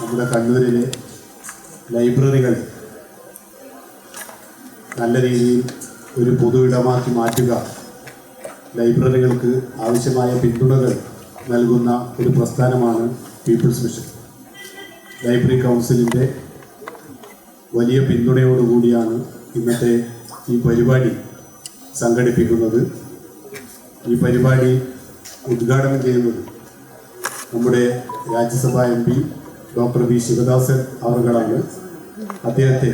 നമ്മുടെ കണ്ണൂരിലെ ലൈബ്രറികൾ നല്ല രീതിയിൽ ഒരു പൊതു ഇടമാക്കി മാറ്റുക, ലൈബ്രറികൾക്ക് ആവശ്യമായ പിന്തുണകൾ നൽകുന്ന ഒരു പ്രസ്ഥാനമാണ് പീപ്പിൾസ് മിഷൻ. ലൈബ്രറി കൗൺസിലിൻ്റെ വലിയ പിന്തുണയോടുകൂടിയാണ് ഇന്നത്തെ ഈ പരിപാടി സംഘടിപ്പിക്കുന്നത്. ഈ പരിപാടി ഉദ്ഘാടനം ചെയ്യുന്നത് നമ്മുടെ രാജ്യസഭാ MP ഡോക്ടർ വി ശിവദാസൻ അവറുകളാണ്. അദ്ദേഹത്തെ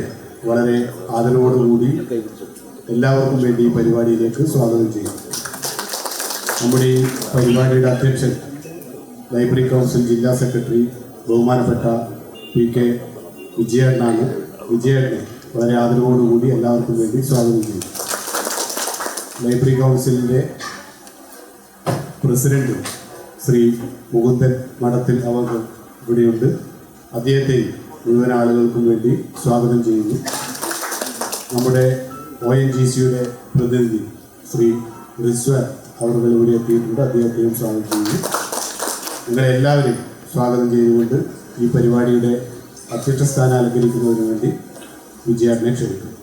വളരെ ആദരവോടുകൂടി എല്ലാവർക്കും വേണ്ടി ഈ പരിപാടിയിലേക്ക് സ്വാഗതം ചെയ്യുന്നു. നമ്മുടെ ഈ പരിപാടിയുടെ അധ്യക്ഷൻ ലൈബ്രറി കൗൺസിൽ ജില്ലാ സെക്രട്ടറി ബഹുമാനപ്പെട്ട PK വിജയേട്ടനാണ്. വിജയേട്ടനെ വളരെ ആദരവോടുകൂടി എല്ലാവർക്കും വേണ്ടി സ്വാഗതം ചെയ്യുന്നു. ലൈബ്രറി കൗൺസിലിൻ്റെ പ്രസിഡന്റ് ശ്രീ മുകുന്ദൻ മഠത്തിൽ അവർ ഇവിടെയുണ്ട്. അദ്ദേഹത്തെ മുഴുവൻ ആളുകൾക്കും വേണ്ടി സ്വാഗതം ചെയ്യുന്നു. നമ്മുടെ ONGCയുടെ പ്രതിനിധി ശ്രീ റിസ്വാൻ അവർ ഇവിടെ എത്തിയിട്ടുണ്ട്. അദ്ദേഹത്തെയും സ്വാഗതം ചെയ്യുന്നു. നിങ്ങളെല്ലാവരെയും സ്വാഗതം ചെയ്തുകൊണ്ട് ഈ പരിപാടിയുടെ അധ്യക്ഷ സ്ഥാനം അലങ്കരിക്കുന്നതിന് വേണ്ടി വിജയേട്ടനെ ക്ഷണിക്കുന്നു.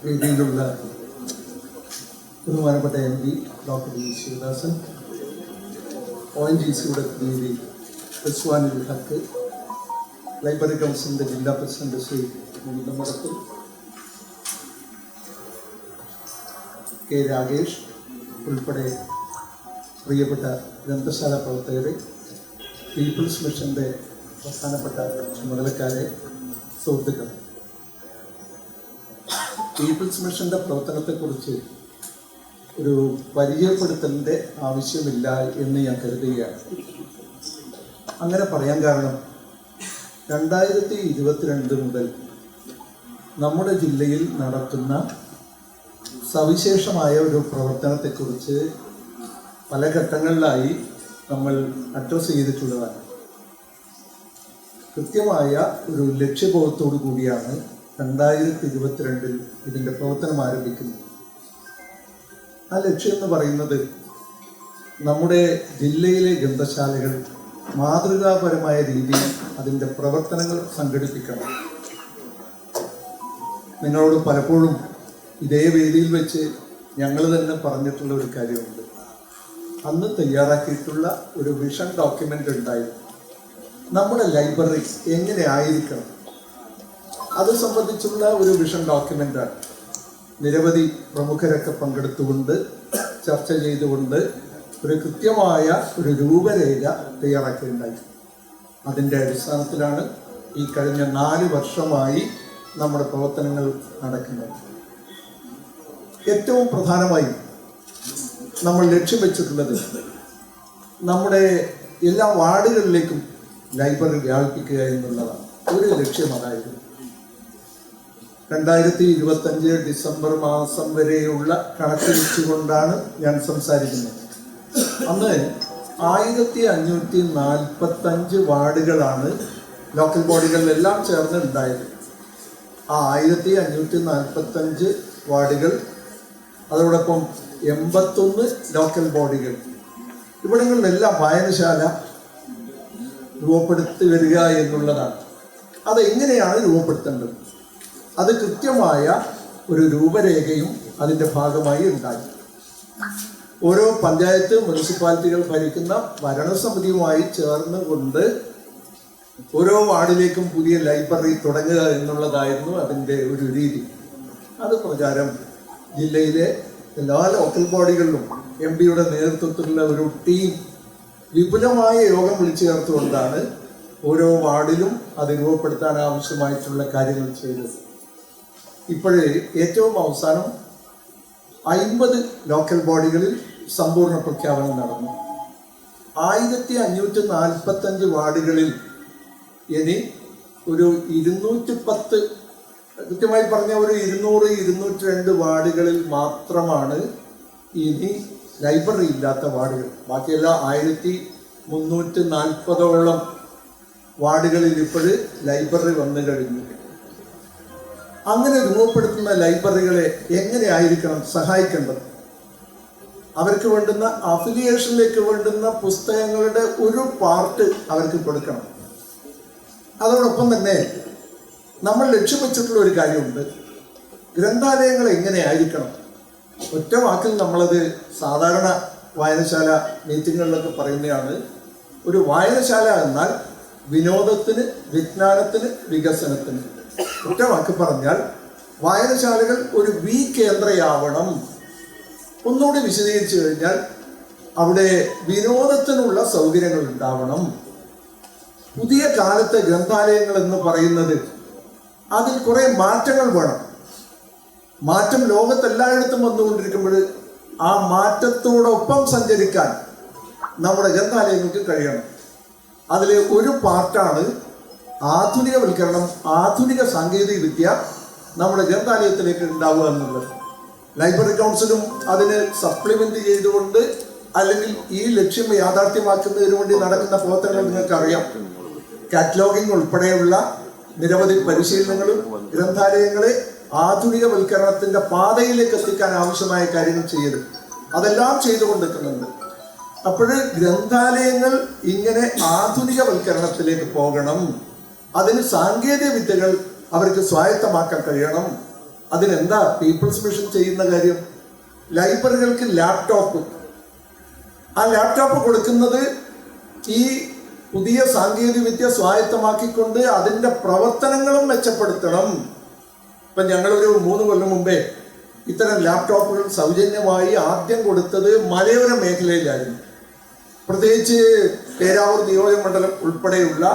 വേദിയിലുള്ള ബഹുമാനപ്പെട്ട MP ഡോക്ടർ വി ശിവദാസൻ, ONGCയുടെ പ്രതിനിധി റിസ്വാനുൽ ഹക്ക്, ലൈബ്രറി കൗൺസിലിൻ്റെ ജില്ലാ പ്രസിഡന്റ് ശ്രീ മുകുന്ദൻ മഠത്തിൽ, K രാഗേഷ് ഉൾപ്പെടെ പ്രിയപ്പെട്ട ഗ്രന്ഥശാല പ്രവർത്തകരെ, പീപ്പിൾസ് മിഷൻ്റെ പ്രധാനപ്പെട്ട ചുമതലക്കാരെ, സുഹൃത്തുക്കൾ, പീപ്പിൾസ് മിഷൻ്റെ പ്രവർത്തനത്തെക്കുറിച്ച് ഒരു പരിചയപ്പെടുത്തലിൻ്റെ ആവശ്യമില്ല എന്ന് ഞാൻ കരുതുകയാണ്. അങ്ങനെ പറയാൻ കാരണം 2022 മുതൽ നമ്മുടെ ജില്ലയിൽ നടത്തുന്ന സവിശേഷമായ ഒരു പ്രവർത്തനത്തെക്കുറിച്ച് പല ഘട്ടങ്ങളിലായി നമ്മൾ അഡ്രസ്സ് ചെയ്തിട്ടുള്ളതാണ്. കൃത്യമായ ഒരു ലക്ഷ്യബോധത്തോടു കൂടിയാണ് 2022 ഇതിൻ്റെ പ്രവർത്തനം ആരംഭിക്കുന്നത്. ആ ലക്ഷ്യം എന്ന് പറയുന്നത് നമ്മുടെ ജില്ലയിലെ ഗ്രന്ഥശാലകൾ മാതൃകാപരമായ രീതിയിൽ അതിൻ്റെ പ്രവർത്തനങ്ങൾ സംഘടിപ്പിക്കണം. നിങ്ങളോട് പലപ്പോഴും ഇതേ വേദിയിൽ വെച്ച് ഞങ്ങൾ തന്നെ പറഞ്ഞിട്ടുള്ള ഒരു കാര്യമുണ്ട്. അന്ന് തയ്യാറാക്കിയിട്ടുള്ള ഒരു വിഷൻ ഡോക്യുമെൻ്റ് ഉണ്ടായിരുന്നു. നമ്മുടെ ലൈബ്രറി എങ്ങനെ ആയിരിക്കണം, അത് സംബന്ധിച്ചുള്ള ഒരു വിഷൻ ഡോക്യുമെൻ്റാണ്. നിരവധി പ്രമുഖരൊക്കെ പങ്കെടുത്തുകൊണ്ട് ചർച്ച ചെയ്തുകൊണ്ട് ഒരു കൃത്യമായ ഒരു രൂപരേഖ തയ്യാറാക്കിയിട്ടുണ്ടായി. അതിൻ്റെ അടിസ്ഥാനത്തിലാണ് ഈ കഴിഞ്ഞ 4 വർഷമായി നമ്മുടെ പ്രവർത്തനങ്ങൾ നടക്കുന്നത്. ഏറ്റവും പ്രധാനമായി നമ്മൾ ലക്ഷ്യം വെച്ചിട്ടുള്ളത് നമ്മുടെ എല്ലാ വാർഡുകളിലേക്കും ലൈബ്രറി വ്യാപിപ്പിക്കുക എന്നുള്ളതാണ്. ഒരു ലക്ഷ്യം അതായിരുന്നു. 2025 ഡിസംബർ മാസം വരെയുള്ള കണക്ക് വെച്ചുകൊണ്ടാണ് ഞാൻ സംസാരിക്കുന്നത്. അന്ന് 1545 വാർഡുകളാണ് ലോക്കൽ ബോഡികളിലെല്ലാം ചേർന്ന് ഉണ്ടായത്. ആ 1545 വാർഡുകൾ, അതോടൊപ്പം 81 ലോക്കൽ ബോഡികൾ, ഇവിടങ്ങളിലെല്ലാം വായനശാല രൂപപ്പെടുത്തി വരിക എന്നുള്ളതാണ്. അതെങ്ങനെയാണ് രൂപപ്പെടുത്തേണ്ടത്, അത് കൃത്യമായ ഒരു രൂപരേഖയും അതിൻ്റെ ഭാഗമായി ഉണ്ടായി. ഓരോ പഞ്ചായത്ത് മുനിസിപ്പാലിറ്റികൾ ഭരിക്കുന്ന ഭരണസമിതിയുമായി ചേർന്നുകൊണ്ട് ഓരോ വാർഡിലേക്കും പുതിയ ലൈബ്രറി തുടങ്ങുക എന്നുള്ളതായിരുന്നു അതിൻ്റെ ഒരു രീതി. അത് പ്രകാരം ജില്ലയിലെ എല്ലാ ലോക്കൽ ബോഡികളിലും MP-യുടെ നേതൃത്വത്തിലുള്ള ഒരു ടീം വിപുലമായ യോഗം വിളിച്ചു ചേർത്തുകൊണ്ടാണ് ഓരോ വാർഡിലും അത് രൂപപ്പെടുത്താൻ ആവശ്യമായിട്ടുള്ള കാര്യങ്ങൾ ചെയ്തത്. ഇപ്പോഴേ ഏറ്റവും അവസാനം 50 ലോക്കൽ ബോഡികളിൽ സമ്പൂർണ്ണ പ്രഖ്യാപനം നടന്നു. 1545 വാർഡുകളിൽ ഇനി ഒരു 210, കൃത്യമായി പറഞ്ഞ ഒരു 200-202 വാർഡുകളിൽ മാത്രമാണ് ഇനി ലൈബ്രറി ഇല്ലാത്ത വാർഡുകൾ. ബാക്കിയെല്ലാം 1340ഓളം വാർഡുകളിൽ ഇപ്പോൾ ലൈബ്രറി വന്നു കഴിഞ്ഞു. അങ്ങനെ രൂപപ്പെടുത്തുന്ന ലൈബ്രറികളെ എങ്ങനെയായിരിക്കണം സഹായിക്കേണ്ടത്? അവർക്ക് വേണ്ടുന്ന അഫിലിയേഷനിലേക്ക് വേണ്ടുന്ന പുസ്തകങ്ങളുടെ ഒരു പാർട്ട് അവർക്ക് കൊടുക്കണം. അതോടൊപ്പം തന്നെ നമ്മൾ ലക്ഷ്യം വെച്ചിട്ടുള്ള ഒരു കാര്യമുണ്ട്, ഗ്രന്ഥാലയങ്ങൾ എങ്ങനെയായിരിക്കണം. ഒറ്റ വാക്കിൽ നമ്മളത് സാധാരണ വായനശാല മീറ്റിങ്ങുകളിലൊക്കെ പറയുന്നതാണ്. ഒരു വായനശാല എന്നാൽ വിനോദത്തിന്, വിജ്ഞാനത്തിന്, വികസനത്തിന്. ഒറ്റ വാക്ക് പറഞ്ഞാൽ വായനശാലകൾ ഒരു കേന്ദ്രയാവണം. ഒന്നുകൂടി വിശദീകരിച്ചു കഴിഞ്ഞാൽ അവിടെ വിനോദത്തിനുള്ള സൗകര്യങ്ങൾ ഉണ്ടാവണം. പുതിയ കാലത്തെ ഗ്രന്ഥാലയങ്ങൾ എന്ന് പറയുന്നത് അതിൽ കുറെ മാറ്റങ്ങൾ വേണം. മാറ്റം ലോകത്തെല്ലായിടത്തും വന്നുകൊണ്ടിരിക്കുമ്പോൾ ആ മാറ്റത്തോടൊപ്പം സഞ്ചരിക്കാൻ നമ്മുടെ ഗ്രന്ഥാലയങ്ങൾക്ക് കഴിയണം. അതിൽ ഒരു പാർട്ടാണ് ആധുനികവൽക്കരണം, ആധുനിക സാങ്കേതിക വിദ്യ നമ്മുടെ ഗ്രന്ഥാലയത്തിലേക്ക് ഉണ്ടാവുക എന്നുള്ളത്. ലൈബ്രറി കൗൺസിലും അതിന് സപ്ലിമെന്റ് ചെയ്തുകൊണ്ട് അല്ലെങ്കിൽ ഈ ലക്ഷ്യം യാഥാർത്ഥ്യമാക്കുന്നതിന് വേണ്ടി നടക്കുന്ന പ്രവർത്തനങ്ങൾ നിങ്ങൾക്കറിയാം. കാറ്റലോഗിംഗ് ഉൾപ്പെടെയുള്ള നിരവധി പരിശീലനങ്ങളും ഗ്രന്ഥാലയങ്ങളെ ആധുനികവൽക്കരണത്തിന്റെ പാതയിലേക്ക് എത്തിക്കാൻ ആവശ്യമായ കാര്യങ്ങൾ ചെയ്യരുത്. അതെല്ലാം ചെയ്തുകൊണ്ടിരിക്കുന്നുണ്ട്. അപ്പോൾ ഗ്രന്ഥാലയങ്ങൾ ഇങ്ങനെ ആധുനികവൽക്കരണത്തിലേക്ക് പോകണം. അതിന് സാങ്കേതിക വിദ്യകൾ അവർക്ക് സ്വായത്തമാക്കാൻ കഴിയണം. അതിനെന്താ പീപ്പിൾസ് മിഷൻ ചെയ്യുന്ന കാര്യം? ലൈബ്രറികൾക്ക് ലാപ്ടോപ്പ്, ആ ലാപ്ടോപ്പ് കൊടുക്കുന്നത് ഈ പുതിയ സാങ്കേതിക വിദ്യ സ്വായത്തമാക്കിക്കൊണ്ട് അതിൻ്റെ പ്രവർത്തനങ്ങളും മെച്ചപ്പെടുത്തണം. ഇപ്പം ഞങ്ങളൊരു 3 കൊല്ലം മുമ്പേ ഇത്തരം ലാപ്ടോപ്പുകൾ സൗജന്യമായി ആദ്യം കൊടുത്തത് മലയോര മേഖലയിലായിരുന്നു. പ്രത്യേകിച്ച് പേരാവൂർ നിയോജകമണ്ഡലം ഉൾപ്പെടെയുള്ള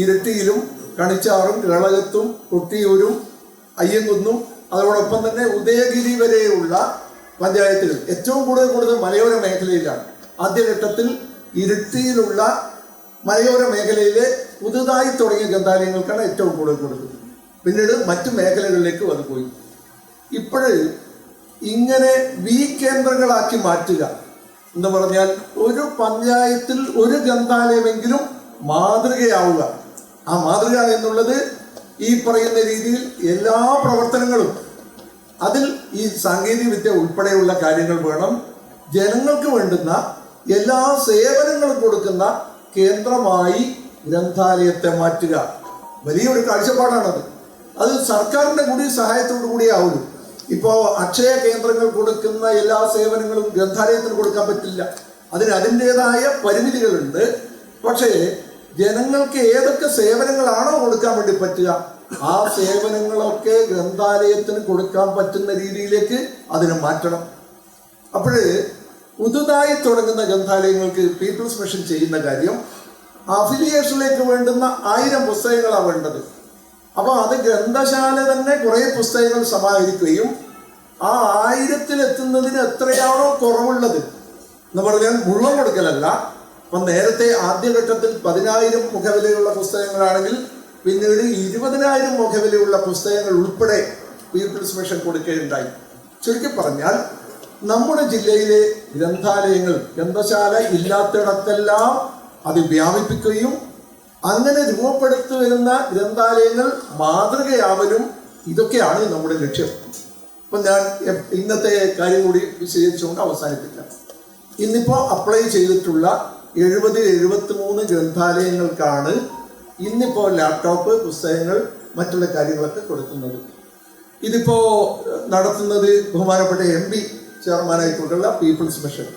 ഇരട്ടിയിലും കണിച്ചാറും കേളകത്തും കൊട്ടിയൂരും അയ്യങ്കുന്നും അതോടൊപ്പം തന്നെ ഉദയഗിരി വരെയുള്ള പഞ്ചായത്തുകൾ ഏറ്റവും കൂടുതൽ മലയോര മേഖലയിലാണ്. ആദ്യഘട്ടത്തിൽ ഇരട്ടിയിലുള്ള മലയോര മേഖലയിലെ പുതുതായി തുടങ്ങിയ ഗ്രന്ഥാലയങ്ങൾക്കാണ് ഏറ്റവും കൂടുതൽ കൊടുക്കുന്നത്. പിന്നീട് മറ്റു മേഖലകളിലേക്ക് അത് പോയി. ഇപ്പോഴ് ഇങ്ങനെ കേന്ദ്രങ്ങളാക്കി മാറ്റുക എന്ന് പറഞ്ഞാൽ ഒരു പഞ്ചായത്തിൽ ഒരു ഗ്രന്ഥാലയമെങ്കിലും മാതൃകയാവുക. ആ മാതൃക എന്നുള്ളത് ഈ പറയുന്ന രീതിയിൽ എല്ലാ പ്രവർത്തനങ്ങളും അതിൽ ഈ സാങ്കേതിക വിദ്യ ഉൾപ്പെടെയുള്ള കാര്യങ്ങൾ വേണം. ജനങ്ങൾക്ക് വേണ്ടുന്ന എല്ലാ സേവനങ്ങളും കൊടുക്കുന്ന കേന്ദ്രമായി ഗ്രന്ഥാലയത്തെ മാറ്റുക വലിയൊരു കാഴ്ചപ്പാടാണത്. അത് സർക്കാരിൻ്റെ കൂടി സഹായത്തോടു കൂടി ആവുള്ളൂ. ഇപ്പോൾ അക്ഷയ കേന്ദ്രങ്ങൾ കൊടുക്കുന്ന എല്ലാ സേവനങ്ങളും ഗ്രന്ഥാലയത്തിന് കൊടുക്കാൻ പറ്റില്ല. അതിൻ്റെതായ പരിമിതികളുണ്ട്. പക്ഷേ ജനങ്ങൾക്ക് ഏതൊക്കെ സേവനങ്ങളാണോ കൊടുക്കാൻ വേണ്ടി പറ്റുക ആ സേവനങ്ങളൊക്കെ ഗ്രന്ഥാലയത്തിന് കൊടുക്കാൻ പറ്റുന്ന രീതിയിലേക്ക് അതിനെ മാറ്റണം. അപ്പോൾ പുതുതായി തുടങ്ങുന്ന ഗ്രന്ഥാലയങ്ങൾക്ക് പീപ്പിൾസ് മിഷൻ ചെയ്യുന്ന കാര്യം അഫിലിയേഷനിലേക്ക് വേണ്ടുന്ന 1000 പുസ്തകങ്ങളാണ് വേണ്ടത്. അപ്പോൾ അത് ഗ്രന്ഥശാല തന്നെ കുറേ പുസ്തകങ്ങൾ സമാഹരിക്കുകയും ആ 1000-ൽ എത്തുന്നതിന് എത്രയാണോ കുറവുള്ളത് എന്ന് പറഞ്ഞാൽ മുഴുവൻ കൊടുക്കലല്ല. അപ്പം നേരത്തെ ആദ്യഘട്ടത്തിൽ 10,000 മുഖവിലയുള്ള പുസ്തകങ്ങളാണെങ്കിൽ പിന്നീട് 20,000 മുഖവിലയുള്ള പുസ്തകങ്ങൾ ഉൾപ്പെടെ പീപ്പിൾസ് മിഷൻ കൊടുക്കുകയുണ്ടായി. ചുരുക്കി പറഞ്ഞാൽ നമ്മുടെ ജില്ലയിലെ ഗ്രന്ഥാലയങ്ങൾ ഗ്രന്ഥശാല ഇല്ലാത്തിടത്തെല്ലാം അത് വ്യാപിപ്പിക്കുകയും അങ്ങനെ രൂപപ്പെടുത്തി വരുന്ന ഗ്രന്ഥാലയങ്ങൾ മാതൃകയാവലും ഇതൊക്കെയാണ് നമ്മുടെ ലക്ഷ്യം. അപ്പം ഞാൻ ഇന്നത്തെ കാര്യം കൂടി വിശദീകരിച്ചുകൊണ്ട് അവസാനിപ്പിക്കാം. ഇന്നിപ്പോൾ അപ്ലൈ ചെയ്തിട്ടുള്ള 73 ഗ്രന്ഥാലയങ്ങൾക്കാണ് ഇന്നിപ്പോൾ ലാപ്ടോപ്പ്, പുസ്തകങ്ങൾ, മറ്റുള്ള കാര്യങ്ങളൊക്കെ കൊടുക്കുന്നത്. ഇതിപ്പോൾ നടത്തുന്നത് ബഹുമാനപ്പെട്ട MP ചെയർമാനായിക്കൊണ്ടുള്ള പീപ്പിൾസ് മിഷൻ,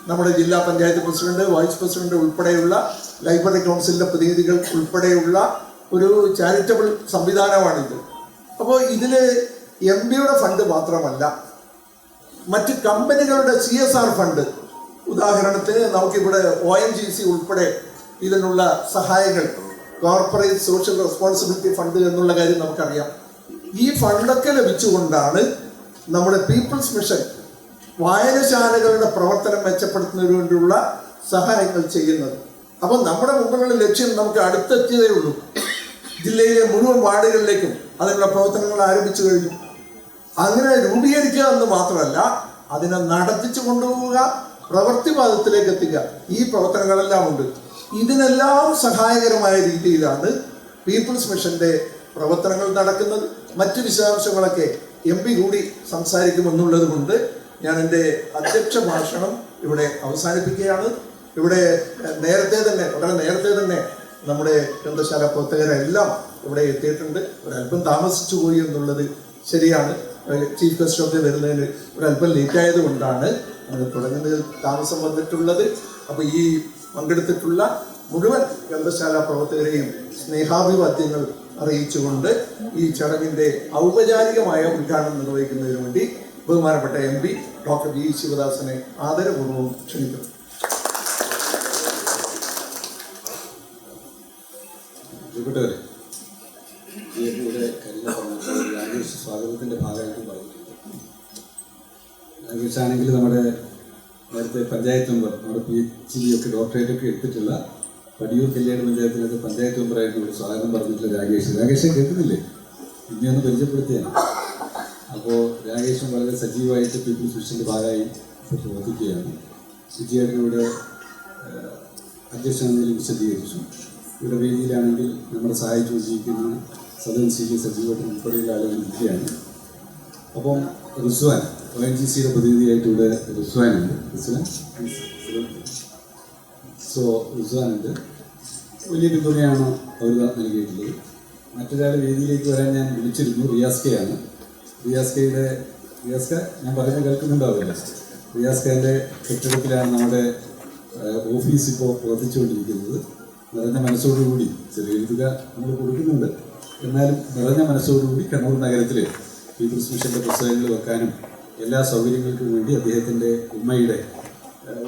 നമ്മുടെ ജില്ലാ പഞ്ചായത്ത് പ്രസിഡന്റ്, വൈസ് പ്രസിഡന്റ് ഉൾപ്പെടെയുള്ള ലൈബ്രറി കൗൺസിലിൻ്റെ പ്രതിനിധികൾ ഉൾപ്പെടെയുള്ള ഒരു ചാരിറ്റബിൾ സംവിധാനമാണിത്. അപ്പോൾ ഇതിൽ MP-യുടെ ഫണ്ട് മാത്രമല്ല, മറ്റ് കമ്പനികളുടെ CSR ഫണ്ട്, ഉദാഹരണത്തിന് നമുക്കിവിടെ ONGC ഉൾപ്പെടെ ഇതിനുള്ള സഹായങ്ങൾ, കോർപ്പറേറ്റ് സോഷ്യൽ റെസ്പോൺസിബിലിറ്റി ഫണ്ട് എന്നുള്ള കാര്യം നമുക്കറിയാം. ഈ ഫണ്ടൊക്കെ ലഭിച്ചുകൊണ്ടാണ് നമ്മുടെ പീപ്പിൾസ് മിഷൻ വായനശാലകളുടെ പ്രവർത്തനം മെച്ചപ്പെടുത്തുന്നതിന് വേണ്ടിയുള്ള സഹായങ്ങൾ ചെയ്യുന്നത്. അപ്പം നമ്മുടെ മുമ്പിലുള്ള ലക്ഷ്യം നമുക്ക് അടുത്തെത്തിയതേ ഉള്ളൂ. ജില്ലയിലെ മുഴുവൻ വാർഡുകളിലേക്കും അതിനുള്ള പ്രവർത്തനങ്ങൾ ആരംഭിച്ചു കഴിഞ്ഞു. അങ്ങനെ രൂപീകരിക്കുക എന്ന് മാത്രമല്ല, അതിനെ നടത്തിച്ചു കൊണ്ടുപോവുക, പ്രവൃത്തിപാദത്തിലേക്ക് എത്തിക്കുക, ഈ പ്രവർത്തനങ്ങളെല്ലാം ഉണ്ട്. ഇതിനെല്ലാം സഹായകരമായ രീതിയിലാണ് പീപ്പിൾസ് മിഷന്റെ പ്രവർത്തനങ്ങൾ നടക്കുന്നത്. മറ്റ് വിശദാംശങ്ങളൊക്കെ MP കൂടി സംസാരിക്കുമെന്നുള്ളത് കൊണ്ട് ഞാൻ എൻ്റെ അധ്യക്ഷ ഭാഷണം ഇവിടെ അവസാനിപ്പിക്കുകയാണ്. ഇവിടെ വളരെ നേരത്തെ തന്നെ നമ്മുടെ ഗ്രന്ഥശാല പ്രവർത്തകരെല്ലാം ഇവിടെ എത്തിയിട്ടുണ്ട്. ഒരല്പം താമസിച്ചു പോയി എന്നുള്ളത് ശരിയാണ്. ചീഫ് ഗസ്റ്റ് ഒക്കെ വരുന്നതിന് ഒരല്പം ലേറ്റ് ആയതുകൊണ്ടാണ് തുടങ്ങുന്നതിൽ താമസം വന്നിട്ടുള്ളത്. അപ്പോൾ ഈ പങ്കെടുത്തിട്ടുള്ള മുഴുവൻ ഗ്രന്ഥശാല പ്രവർത്തകരെയും സ്നേഹാഭിവാദ്യങ്ങൾ അറിയിച്ചുകൊണ്ട് ഈ ചടങ്ങിൻ്റെ ഔപചാരികമായ ഉദ്ഘാടനം നിർവഹിക്കുന്നതിന് വേണ്ടി ബഹുമാനപ്പെട്ട MP ഡോക്ടർ വി ശിവദാസനെ ആദരപൂർവ്വം ക്ഷണിക്കുന്നു. സ്വാഗതത്തിൻ്റെ ഭാഗമായിട്ട് പറഞ്ഞിട്ടുണ്ട്. രാജേഷാണെങ്കിൽ നമ്മുടെ നേരത്തെ പഞ്ചായത്ത് മെമ്പർ, നമ്മുടെ PhD ഒക്കെ ഡോക്ടറേറ്റ് ഒക്കെ എടുത്തിട്ടുള്ള പടിയൂർ കല്യാണ പഞ്ചായത്തിനകത്ത് പഞ്ചായത്ത് മെമ്പറായിട്ട് ഇവിടെ സ്വാഗതം പറഞ്ഞിട്ടുള്ള രാകേഷ് കേൾക്കുന്നില്ലേ? ഇനി ഒന്ന് പരിചയപ്പെടുത്തിയാണ്. അപ്പോൾ രാകേഷും വളരെ സജീവമായിട്ട് പീപ്പിൾസ് മിഷൻ്റെ ഭാഗമായി പ്രവർത്തിക്കുകയാണ്. വിജയായിട്ടിവിടെ അധ്യക്ഷനെങ്കിലും വിശദീകരിച്ചു. ഇവിടെ വേദിയിലാണെങ്കിൽ നമ്മളെ സഹായിച്ചുകൊണ്ടിരിക്കുന്ന സദൻ CG സജീവമായിട്ട് ഉൾപ്പെടെയുള്ള ആളുകൾ ഇരിക്കുകയാണ്. അപ്പം റിസ്വാൻ ONGCയുടെ പ്രതിനിധിയായിട്ട് ഇവിടെ റിസ്വാനുണ്ട്. റിസ്വാനുണ്ട്. വലിയ പിന്തുണയാണ് അവർ നൽകിയിട്ടുള്ളത്. മറ്റൊരാൾ വേദിയിലേക്ക് വരാൻ ഞാൻ വിളിച്ചിരുന്നു. റിയാസ്കയാണ്. റിയാസ്ക ഞാൻ പറയുന്നത് കേൾക്കുന്നുണ്ടാവില്ല. റിയാസ്കൻ്റെ കെട്ടിടത്തിലാണ് നമ്മുടെ ഓഫീസ് ഇപ്പോൾ പ്രവർത്തിച്ചുകൊണ്ടിരിക്കുന്നത്. നിറഞ്ഞ മനസ്സോടുകൂടി ചെറിയ തുക നമ്മൾ കൊടുക്കുന്നുണ്ട്, എന്നാലും നിറഞ്ഞ മനസ്സോടുകൂടി കണ്ണൂർ നഗരത്തിലെ പീപ്പിൾസ് മിഷൻ്റെ പുസ്തകങ്ങൾ വെക്കാനും എല്ലാ സൗകര്യങ്ങൾക്കും വേണ്ടി അദ്ദേഹത്തിൻ്റെ ഉമ്മയുടെ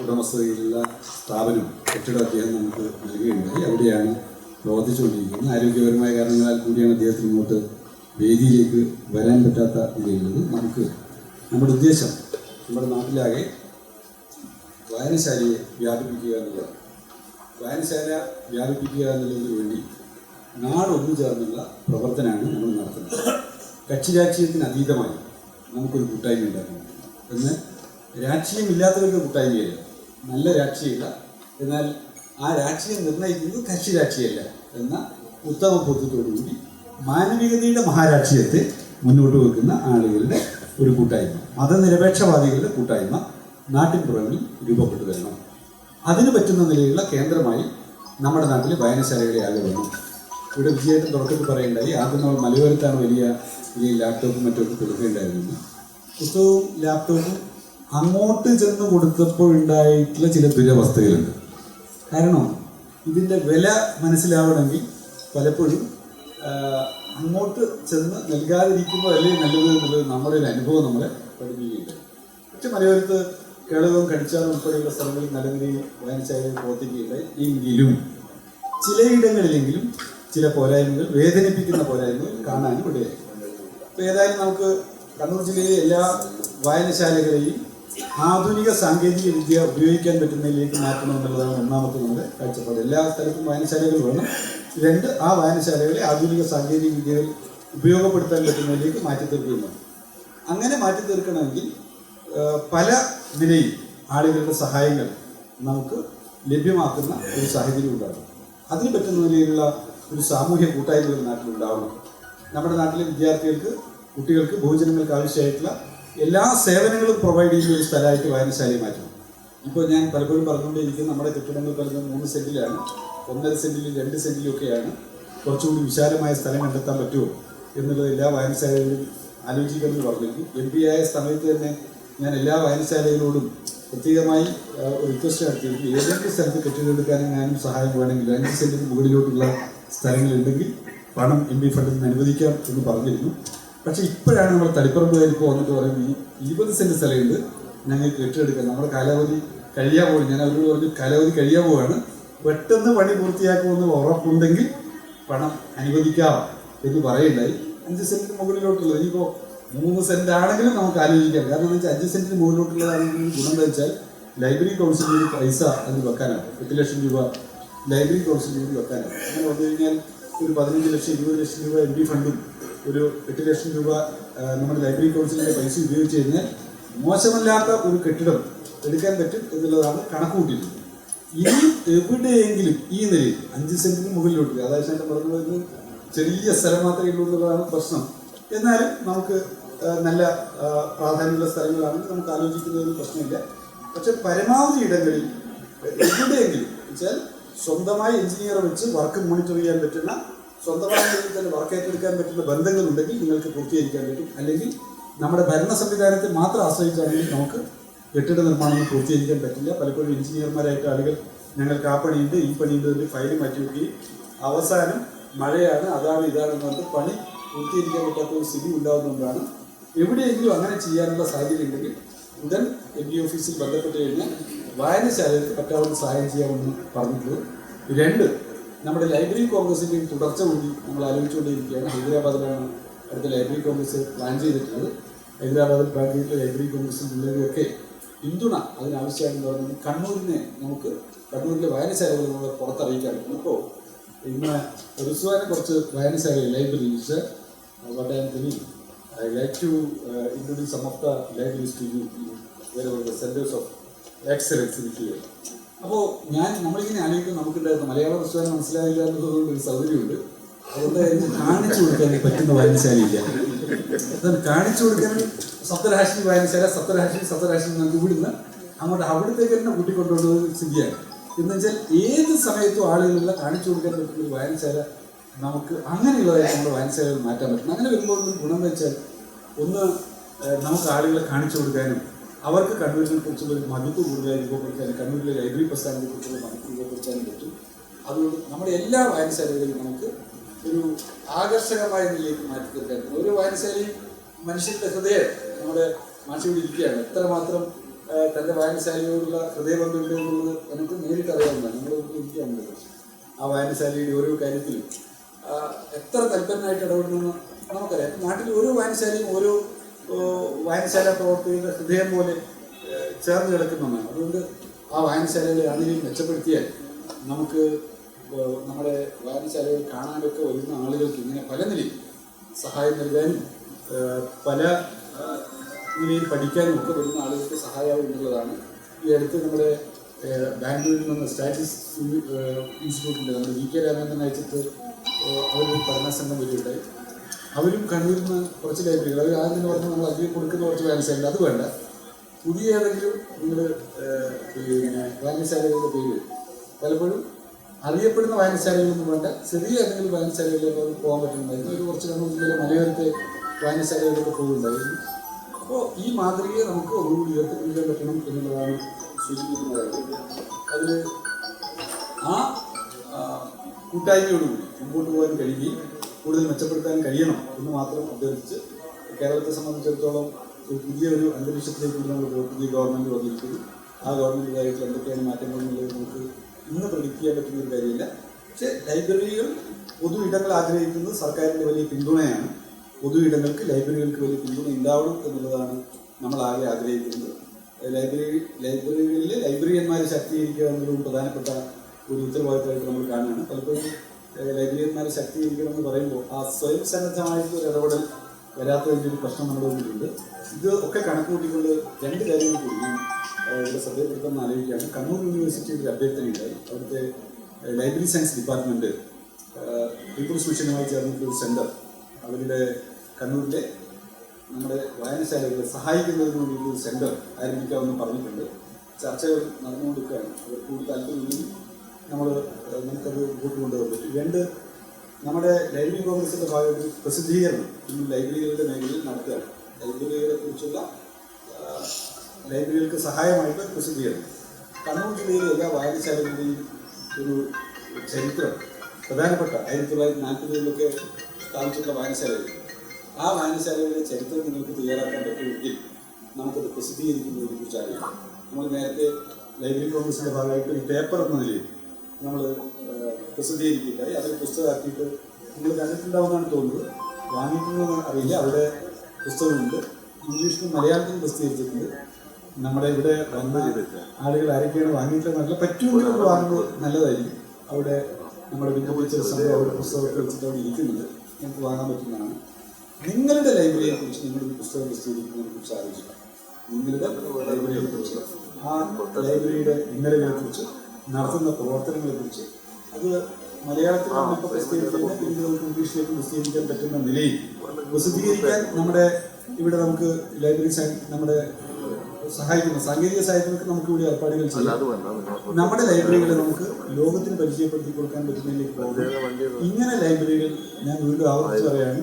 ഉടമസ്ഥതയിലുള്ള സ്ഥാപനം കെട്ടിടം അദ്ദേഹം നമുക്ക് നൽകുകയുണ്ടായി. അവിടെയാണ് പ്രവർത്തിച്ചുകൊണ്ടിരിക്കുന്നത്. ആരോഗ്യപരമായ കാരണങ്ങളാൽ കൂടിയാണ് അദ്ദേഹത്തിന് ഇങ്ങോട്ട് വേദിയിലേക്ക് വരാൻ പറ്റാത്ത നിലയിലുള്ളത്. നമ്മുടെ ഉദ്ദേശം നമ്മുടെ നാട്ടിലാകെ വായനശാലയെ വ്യാപിപ്പിക്കുക എന്നുള്ളതാണ്. വായനശാല വ്യാപിപ്പിക്കുക എന്നുള്ളതിന് വേണ്ടി നാടൊന്നു ചേർന്നുള്ള പ്രവർത്തനമാണ് നമ്മൾ നടത്തുന്നത്. കക്ഷി രാഷ്ട്രീയത്തിന് അതീതമായി നമുക്കൊരു കൂട്ടായ്മ ഉണ്ടാക്കണം. എന്ന് രാഷ്ട്രീയമില്ലാത്തവർക്ക് കൂട്ടായ്മയല്ല, നല്ല രാഷ്ട്രീയമില്ല, എന്നാൽ ആ രാഷ്ട്രീയം നിർണ്ണയിക്കുന്നത് കക്ഷി രാഷ്ട്രീയമല്ല എന്ന ഉത്തമ ബോധ്യത്തോടുകൂടി മാനവികതയുടെ മഹാരാഷ്ട്രീയത്തെ മുന്നോട്ട് വെക്കുന്ന ആളുകളുടെ ഒരു കൂട്ടായ്മ, മതനിരപേക്ഷവാദികളുടെ കൂട്ടായ്മ നാട്ടിൻ പുറങ്ങളിൽ രൂപപ്പെട്ടു വരണം. അതിന് പറ്റുന്ന നിലയിലുള്ള കേന്ദ്രമായി നമ്മുടെ നാട്ടിൽ വായനശാലകളെ ആകെ വന്നു. ഇവിടെ വിജയമായിട്ട് തുടക്കത്തിൽ പറയുണ്ടായി. ആദ്യം നമ്മൾ മലയോരത്താണ് വലിയ ലാപ്ടോപ്പും മറ്റൊക്കെ കൊടുക്കുകയുണ്ടായിരുന്നു. പുസ്തകവും ലാപ്ടോപ്പും അങ്ങോട്ട് ചെന്ന് കൊടുത്തപ്പോൾ ഉണ്ടായിട്ടുള്ള ചില ദുരവസ്ഥകളുണ്ട്. കാരണം ഇതിൻ്റെ വില മനസ്സിലാവണമെങ്കിൽ പലപ്പോഴും അങ്ങോട്ട് ചെന്ന് നൽകാതിരിക്കുമ്പോൾ അല്ലേ നല്ലത് എന്നുള്ളത് നമ്മുടെ ഒരു അനുഭവം നമ്മളെ പഠിപ്പിക്കുകയുണ്ട്. പക്ഷെ മലയോരത്ത് കേളകം കടിച്ചാൽ ഉൾപ്പെടെയുള്ള സ്ഥലങ്ങളിൽ നല്ല നിലയിൽ വായനശാലയിൽ പ്രവർത്തിക്കുകയുണ്ടായി. എങ്കിലും ചിലയിടങ്ങളിലെങ്കിലും ചില പോരായ്മകൾ, വേദനിപ്പിക്കുന്ന പോരായ്മകൾ കാണാനും ഇടയായി. അപ്പോൾ ഏതായാലും നമുക്ക് കണ്ണൂർ ജില്ലയിലെ എല്ലാ വായനശാലകളെയും ആധുനിക സാങ്കേതിക വിദ്യ ഉപയോഗിക്കാൻ പറ്റുന്നതിലേക്ക് മാറ്റണമെന്നുള്ളതാണ് ഒന്നാമത്തെ നമ്മുടെ കാഴ്ചപ്പാട്. എല്ലാ സ്ഥലത്തും വായനശാലകൾ വേണം. 2, ആ വായനശാലകളെ ആധുനിക സാങ്കേതിക വിദ്യകൾ ഉപയോഗപ്പെടുത്താൻ പറ്റുന്നതിലേക്ക് മാറ്റി തീർക്കുകയാണ്. അങ്ങനെ മാറ്റി തീർക്കണമെങ്കിൽ പല നിലയിൽ ആളുകളുടെ സഹായങ്ങൾ നമുക്ക് ലഭ്യമാക്കുന്ന ഒരു സാഹചര്യം ഉണ്ടാകും. അതിന് പറ്റുന്ന നിലയിലുള്ള ഒരു സാമൂഹ്യ കൂട്ടായ്മകൾ നാട്ടിലുണ്ടാവണം. നമ്മുടെ നാട്ടിലെ വിദ്യാർത്ഥികൾക്ക്, കുട്ടികൾക്ക്, ബഹുജനങ്ങൾക്ക് ആവശ്യമായിട്ടുള്ള എല്ലാ സേവനങ്ങളും പ്രൊവൈഡ് ചെയ്യുന്ന ഒരു സ്ഥലമായിട്ട് വായനശാലയെ മാറ്റണം. ഇപ്പോൾ ഞാൻ പലപ്പോഴും പറഞ്ഞുകൊണ്ടിരിക്കുന്ന നമ്മുടെ കെട്ടിടങ്ങൾ പലതും 3 സെൻറ്റിലാണ്, 1.5 സെൻറ്റിലും 2 സെൻറ്റിലും ഒക്കെയാണ്. കുറച്ചുകൂടി വിശാലമായ സ്ഥലം കണ്ടെത്താൻ പറ്റുമോ എന്നുള്ളത് എല്ലാ വായനശാലകളിലും ആലോചിക്കണമെന്ന് പറഞ്ഞിരുന്നു. MP ആയ സമയത്ത് തന്നെ ഞാൻ എല്ലാ വായനശാലകളോടും പ്രത്യേകമായി റിക്വസ്റ്റ് നടത്തിയിരുന്നു. ഏതെങ്കിലും സ്ഥലത്ത് കെട്ടിടമെടുക്കാനും ഞാനും സഹായം വേണമെങ്കിൽ 5 സെൻറ്റിന് മുകളിലോട്ടുള്ള സ്ഥലങ്ങളുണ്ടെങ്കിൽ പണം MP ഫണ്ടിൽ നിന്ന് അനുവദിക്കാം എന്ന് പറഞ്ഞിരുന്നു. പക്ഷേ ഇപ്പോഴാണ് നമ്മൾ തളിപ്പറമ്പുകാർ ഇപ്പോൾ വന്നിട്ട് പറയുന്നത് 20 സെൻറ്റ് സ്ഥലമുണ്ട്, ഞങ്ങൾക്ക് കെട്ടിടമെടുക്കാം, നമ്മുടെ കാലാവധി കഴിയാൻ പോകും. ഞാൻ അവരോട് പറഞ്ഞു കാലാവധി കഴിയാൻ പോവുകയാണ്, പെട്ടെന്ന് പണി പൂർത്തിയാക്കുമെന്ന് ഉറപ്പുണ്ടെങ്കിൽ പണം അനുവദിക്കാം എന്ന് പറയുണ്ടായി. 5 സെൻറ്റിന് മുകളിലോട്ടുള്ളത് ഇനിയിപ്പോൾ 3 സെൻറ്റ് ആണെങ്കിലും നമുക്ക് ആലോചിക്കാം. കാരണം എന്ന് വെച്ചാൽ 5 സെൻറ്റിന് മുകളിലോട്ടുള്ളതാണെങ്കിൽ ഗുണം എന്താ വെച്ചാൽ ലൈബ്രറി കൗൺസിലിന് പൈസ അതിന് വെക്കാനാവും. 8 ലക്ഷം രൂപ ലൈബ്രറി കൗൺസിലിന് വെക്കാനാവും. അങ്ങനെ വന്നു കഴിഞ്ഞാൽ ഒരു 15 ലക്ഷം 20 ലക്ഷം രൂപ MP ഫണ്ടും ഒരു 8 ലക്ഷം രൂപ നമ്മുടെ ലൈബ്രറി കൗൺസിലിൻ്റെ പൈസ ഉപയോഗിച്ച് കഴിഞ്ഞാൽ മോശമല്ലാത്ത ഒരു കെട്ടിടം എടുക്കാൻ പറ്റും എന്നുള്ളതാണ് കണക്ക് കൂട്ടിയിരുന്നത്. ഇനി എവിടെയെങ്കിലും ഈ നിലയിൽ 5 സെൻറ്റിന് മുകളിലോട്ട്, അതായത് എൻ്റെ പറഞ്ഞു വരുന്നത് ചെറിയ സ്ഥലം മാത്രമേ ഉള്ളൂ എന്നുള്ളതാണ് പ്രശ്നം. എന്നാലും നമുക്ക് നല്ല പ്രാധാന്യമുള്ള സ്ഥലങ്ങളാണെങ്കിൽ നമുക്ക് ആലോചിക്കുന്നതിന് പ്രശ്നമില്ല. പക്ഷെ പരമാവധി ഇടങ്ങളിൽ എവിടെയെങ്കിലും വെച്ചാൽ സ്വന്തമായി എഞ്ചിനീയർ വെച്ച് വർക്ക് മോണിറ്റർ ചെയ്യാൻ പറ്റുന്ന, സ്വന്തമായ രീതിയിൽ തന്നെ വർക്ക് ഏറ്റെടുക്കാൻ പറ്റുന്ന ബന്ധങ്ങളുണ്ടെങ്കിൽ നിങ്ങൾക്ക് പൂർത്തീകരിക്കാൻ പറ്റും. അല്ലെങ്കിൽ നമ്മുടെ ഭരണ സംവിധാനത്തെ മാത്രം ആശ്രയിച്ചാണെങ്കിൽ നമുക്ക് കെട്ടിട നിർമ്മാണം പൂർത്തീകരിക്കാൻ പറ്റില്ല. പലപ്പോഴും എഞ്ചിനീയർമാരായിട്ട് ആളുകൾ ഞങ്ങൾക്ക് ആ പണിയുണ്ട് ഈ പണിയുണ്ട് എന്ന് ഫയൽ മാറ്റി വയ്ക്കുകയും അവസാനം മഴയാണ് അതാണ് ഇതാണെന്ന് പറഞ്ഞിട്ട് പണി പൂർത്തീകരിക്കാൻ പറ്റാത്ത ഒരു സ്ഥിതി ഉണ്ടാകുന്നതുകൊണ്ടാണ്. എവിടെയെങ്കിലും അങ്ങനെ ചെയ്യാനുള്ള സാധ്യത ഉണ്ടെങ്കിൽ ഉടൻ MD ഓഫീസിൽ ബന്ധപ്പെട്ട് കഴിഞ്ഞാൽ വായനശാലകൾക്ക് പറ്റാവുന്ന സഹായം ചെയ്യാമെന്ന് പറഞ്ഞിട്ടുള്ളത്. 2, നമ്മുടെ ലൈബ്രറി കോൺഗ്രസിൻ്റെയും തുടർച്ച കൂടി നമ്മൾ ആലോചിച്ചുകൊണ്ടിരിക്കുകയാണ്. ഹൈദരാബാദിലാണ് അടുത്ത ലൈബ്രറി കോൺഗ്രസ് പ്ലാൻ ചെയ്തിട്ടുള്ളത്. ഹൈദരാബാദിൽ പ്ലാൻ ചെയ്തിട്ടുള്ള ലൈബ്രറി കോൺഗ്രസിനുള്ളവരൊക്കെ പിന്തുണ അതിനാവശ്യമാണെന്ന് പറഞ്ഞാൽ കണ്ണൂരിലെ വായനശാലകൾ നമ്മൾ പുറത്തറിയിക്കാൻ പറ്റും. ഇപ്പോൾ ഇന്ന് റിസ്വാനെ കുറച്ച് വായനശാലകൾ libraries what I am telling, I like to introduce some of the libraries to you wherever the centers of excellence in here. അപ്പോൾ നമ്മളിങ്ങനെ ആലോചിക്കും നമുക്കുണ്ടായിരുന്ന മലയാള പുസ്തകം മനസ്സിലായില്ല എന്നതുകൊണ്ട് ഒരു സൗകര്യമുണ്ട്. അതുകൊണ്ട് കാണിച്ചു കൊടുക്കാൻ പറ്റുന്ന വായനശാലയില്ല. അതാണ് കാണിച്ചു കൊടുക്കാൻ സപ്തരാശി വായനശാല, സപ്തരാശി നമുക്ക് ഇവിടുന്ന് അങ്ങോട്ട് അവിടത്തേക്ക് തന്നെ കൂട്ടിക്കൊണ്ടുവന്ന സ്ഥിതിയാണ്. എന്ന് വെച്ചാൽ ഏത് സമയത്തും ആളുകളെല്ലാം കാണിച്ചു കൊടുക്കാൻ പറ്റുന്ന ഒരു വായനശാല നമുക്ക് അങ്ങനെയുള്ളതായിട്ട് നമ്മുടെ വായനശാലകൾ മാറ്റാൻ പറ്റും. അങ്ങനെ വരുമ്പോൾ ഒരു ഗുണം വെച്ചാൽ ഒന്ന് നമുക്ക് ആളുകളെ കാണിച്ചു കൊടുക്കാനും അവർക്ക് കണ്ണൂരിനെ കുറിച്ചുള്ള ഒരു മതിപ്പ് കൂടുതലായി രൂപപ്പെടുത്താനും കണ്ണൂരിലെ ലൈബ്രറി പ്രസ്ഥാനത്തെ കുറിച്ചുള്ള മതിപ്പ് രൂപപ്പെടുത്താനും പറ്റും. അതുകൊണ്ട് നമ്മുടെ എല്ലാ വായനശാലകളിലും നമുക്ക് ഒരു ആകർഷകമായ നിലയിലേക്ക് മാറ്റി തീർക്കാൻ ഒരു വായനശാലയും മനുഷ്യരുടെ ഹൃദയം നമ്മുടെ മാഷിയോട് ഇരിക്കുകയാണ്. എത്രമാത്രം തൻ്റെ വായനശാലയോടുള്ള ഹൃദയബന്ധമുണ്ട് എന്നുള്ളത് എനിക്ക് നേരിട്ടറിയാവുന്നതാണ്. നമ്മൾ ഇരിക്കുകയാണല്ലോ ആ വായനശാലയുടെ ഓരോ കാര്യത്തിലും എത്ര തൽപരനായിട്ട് ഇടപെടണമെന്ന് നമുക്കറിയാം. നാട്ടിൽ ഓരോ വായനശാലയും ഓരോ വായനശാല പ്രവർത്തകരുടെ ഹൃദയം പോലെ ചേർന്ന് കിടക്കുന്നതാണ്. അതുകൊണ്ട് ആ വായനശാലകളെ ആണെങ്കിലും മെച്ചപ്പെടുത്തിയാൽ നമുക്ക് നമ്മുടെ വായനശാലകൾ കാണാനൊക്കെ വരുന്ന ആളുകൾക്ക് ഇങ്ങനെ പല നിലയിൽ സഹായം നൽകാനും പല നിലയിൽ പഠിക്കാനും ഒക്കെ വരുന്ന ആളുകൾക്ക് സഹായമാവും എന്നുള്ളതാണ്. ഈ അടുത്ത് നമ്മുടെ ബാംഗ്ലൂരിൽ നിന്ന് സ്റ്റാറ്റിസ്റ്റിക്സ് ഇൻസ്റ്റിറ്റ്യൂട്ടിൻ്റെ നമ്മുടെ VK രാമേന്ദ്രൻ അയച്ചിട്ട് അവരൊരു പഠനസംഘം വരികയുണ്ടായി. അവരും കണ്ണൂരിൽ നിന്ന് കുറച്ച് ലൈബ്രറികൾ അവർ ആദ്യം തന്നെ പറഞ്ഞ് നമ്മൾ അധികം കൊടുക്കുന്ന കുറച്ച് വായനശാലകൾ അത് വേണ്ട, പുതിയ ഏതെങ്കിലും നിങ്ങൾ വായനശാലകളുടെ പേര് പലപ്പോഴും അറിയപ്പെടുന്ന വായനശാലകളൊന്നും വേണ്ട, ചെറിയ ഏതെങ്കിലും വായനശാലകളിലേക്ക് അവർ പോകാൻ പറ്റുന്നുണ്ടായിരുന്നു. ഒരു കുറച്ച് കണ്ണൂർ ജില്ലയിലെ മലയോരത്തെ വായനശാലകളിലൊക്കെ പോകുന്നുണ്ടായിരുന്നു. അപ്പോൾ ഈ മാതൃകയെ നമുക്ക് ഒന്നുകൂടി ഉയർത്തിപ്പിടിക്കാൻ പറ്റണം എന്നുള്ളതാണ് സൂചിപ്പിക്കുന്നത്. അതിൽ ആ കൂട്ടായ്മയോടുകൂടി മുമ്പോട്ട് പോകാൻ കഴിയുകയും കൂടുതൽ മെച്ചപ്പെടുത്താൻ കഴിയണം എന്ന് മാത്രം അഭ്യർത്ഥിച്ച് കേരളത്തെ സംബന്ധിച്ചിടത്തോളം പുതിയൊരു അന്തരീക്ഷത്തിലേക്ക് നമ്മൾ പുതിയ ഗവൺമെൻറ് വന്നിരിക്കുന്നു. ആ ഗവൺമെൻറ്റിലായിട്ട് എന്തൊക്കെയാണ് മാറ്റങ്ങൾ എന്നുള്ളത് നമുക്ക് ഇന്ന് പ്രഡിക്റ്റ് ചെയ്യാൻ പറ്റുന്ന ഒരു കാര്യമില്ല. പക്ഷേ ലൈബ്രറികൾ പൊതു ഇടങ്ങൾ ആഗ്രഹിക്കുന്നത് സർക്കാരിൻ്റെ വലിയ പിന്തുണയാണ്. പൊതു ഇടങ്ങൾക്ക് ലൈബ്രറികൾക്ക് വലിയ പിന്തുണ ഉണ്ടാവണം എന്നുള്ളതാണ് നമ്മൾ ആകെ ആഗ്രഹിക്കുന്നത്. ലൈബ്രറികളിലെ ലൈബ്രറിയന്മാരെ ശാക്തീകരിക്കുക എന്നുള്ളതും പ്രധാനപ്പെട്ട ഒരു ഉത്തരവാദിത്തമായിട്ട് നമ്മൾ കാണുകയാണ്. പലപ്പോഴും ലൈബ്രറിയന്മാരെ ശാക്തീകരിക്കണം എന്ന് പറയുമ്പോൾ ആ സ്വയം സന്നദ്ധമായിട്ടുള്ള ഇടപെടൽ വരാത്തതിൻ്റെ ഒരു പ്രശ്നം നമ്മുടെ മുന്നിലുണ്ട്. ഇത് ഒക്കെ കണക്കുകൂട്ടിക്കൊണ്ട് 2 കാര്യങ്ങൾ കൂടി ഇവിടെ ശ്രദ്ധപ്പെടുത്താമെന്ന് ആലോചിക്കുകയാണ്. കണ്ണൂർ യൂണിവേഴ്സിറ്റിയിൽ ഒരു അഭ്യർത്ഥനയുണ്ടായി. അവിടുത്തെ ലൈബ്രറി സയൻസ് ഡിപ്പാർട്ട്മെൻറ്റ് പീപ്പിൾസ് മിഷനുമായി ചേർന്നിട്ടൊരു സെൻറ്റർ അവരുടെ കണ്ണൂരിലെ നമ്മുടെ വായനശാലകളെ സഹായിക്കുന്നതിന് വേണ്ടി ഒരു സെൻറ്റർ ആരംഭിക്കാമെന്ന് പറഞ്ഞിട്ടുണ്ട്. ചർച്ചകൾ നടന്നുകൊണ്ടിരിക്കുകയാണ്. അവർക്ക് കൂടുതൽ താല്പര്യമില്ലെങ്കിൽ നമുക്കത് മുമ്പോട്ട് കൊണ്ടുപോകാൻ പറ്റും. 2, നമ്മുടെ ലൈബ്രറി കോൺഗ്രസിൻ്റെ ഭാഗത്ത് പ്രസിദ്ധീകരണം ഇന്ന് ലൈബ്രറികളുടെ മേഖലയിൽ നടത്തുകയാണ്. ലൈബ്രറികളെ കുറിച്ചുള്ള ലൈബ്രറികൾക്ക് സഹായമായിട്ട് പ്രസിദ്ധീകരണം. കണ്ണൂർ ജില്ലയിലെ എല്ലാ വായനശാലകളുടെയും ഒരു ചരിത്രം പ്രധാനപ്പെട്ട 1940കളിലൊക്കെ സ്ഥാപിച്ചിട്ടുള്ള വായനശാലകൾ, ആ വായനശാലകളുടെ ചരിത്രം നിങ്ങൾക്ക് തയ്യാറാക്കാൻ പറ്റുമെങ്കിൽ നമുക്കത് പ്രസിദ്ധീകരിക്കുന്നതിനെ കുറിച്ച് അറിയാം. നമ്മൾ നേരത്തെ ലൈബ്രറി കോൺഗ്രസിൻ്റെ ഭാഗമായിട്ട് ഒരു പേപ്പർ എന്ന നിലയിൽ നമ്മൾ പ്രസിദ്ധീകരിക്കുകയുണ്ടായി. അത് പുസ്തകമാക്കിയിട്ട് നിങ്ങൾ കണ്ടിട്ടുണ്ടാവുമെന്നാണ് തോന്നുന്നത്. വാങ്ങിയിട്ടുണ്ടെന്ന് അറിയില്ല. അവിടെ പുസ്തകമുണ്ട്. ഇംഗ്ലീഷിലും മലയാളത്തിലും പ്രസിദ്ധീകരിച്ചിട്ടുണ്ട്. നമ്മുടെ ഇവിടെ വന്ന ആളുകൾ ആരൊക്കെയാണ് വാങ്ങിയിട്ട് നല്ല പറ്റുമെങ്കിൽ വാങ്ങുന്നത് നല്ലതായിരിക്കും. അവിടെ നമ്മുടെ വിദ്യാഭ്യാസ സംഘം അവിടെ പുസ്തകമൊക്കെ വെച്ചിട്ട് അവിടെ ഇരിക്കുന്നുണ്ട്. നമുക്ക് വാങ്ങാൻ പറ്റുന്നതാണ്. നിങ്ങളുടെ ലൈബ്രറിയെ കുറിച്ച് നിങ്ങളൊരു പുസ്തകം പ്രസിദ്ധീകരിക്കുന്നതിനെ കുറിച്ച് ആലോചിക്കാം. നിങ്ങളുടെ ലൈബ്രറിയെ കുറിച്ച്, ആ ലൈബ്രറിയുടെ ഇന്നലകളെ കുറിച്ച്, നടത്തുന്ന പ്രവർത്തനങ്ങളെ കുറിച്ച്, അത് മലയാളത്തിൽ നമുക്ക് പ്രസിദ്ധീകരിക്കുന്ന ഹിന്ദികൾക്ക് ഇംഗ്ലീഷിലേക്ക് പ്രസിദ്ധീകരിക്കാൻ പറ്റുന്ന നിലയിൽ പ്രസിദ്ധീകരിക്കാൻ നമ്മുടെ ഇവിടെ നമുക്ക് ലൈബ്രറി നമ്മുടെ സഹായിക്കുന്ന സാങ്കേതിക സഹായത്തിനൊക്കെ നമുക്ക് ഇവിടെ ഏർപ്പാടുകൾ ചെയ്യാം. നമ്മുടെ ലൈബ്രറികളെ നമുക്ക് ലോകത്തിന് പരിചയപ്പെടുത്തി കൊടുക്കാൻ പറ്റുന്നതിലേക്ക് പോകും. ഇങ്ങനെ ലൈബ്രറികൾ ഞാൻ വീണ്ടും ആവർത്തിച്ച് പറയാണ്,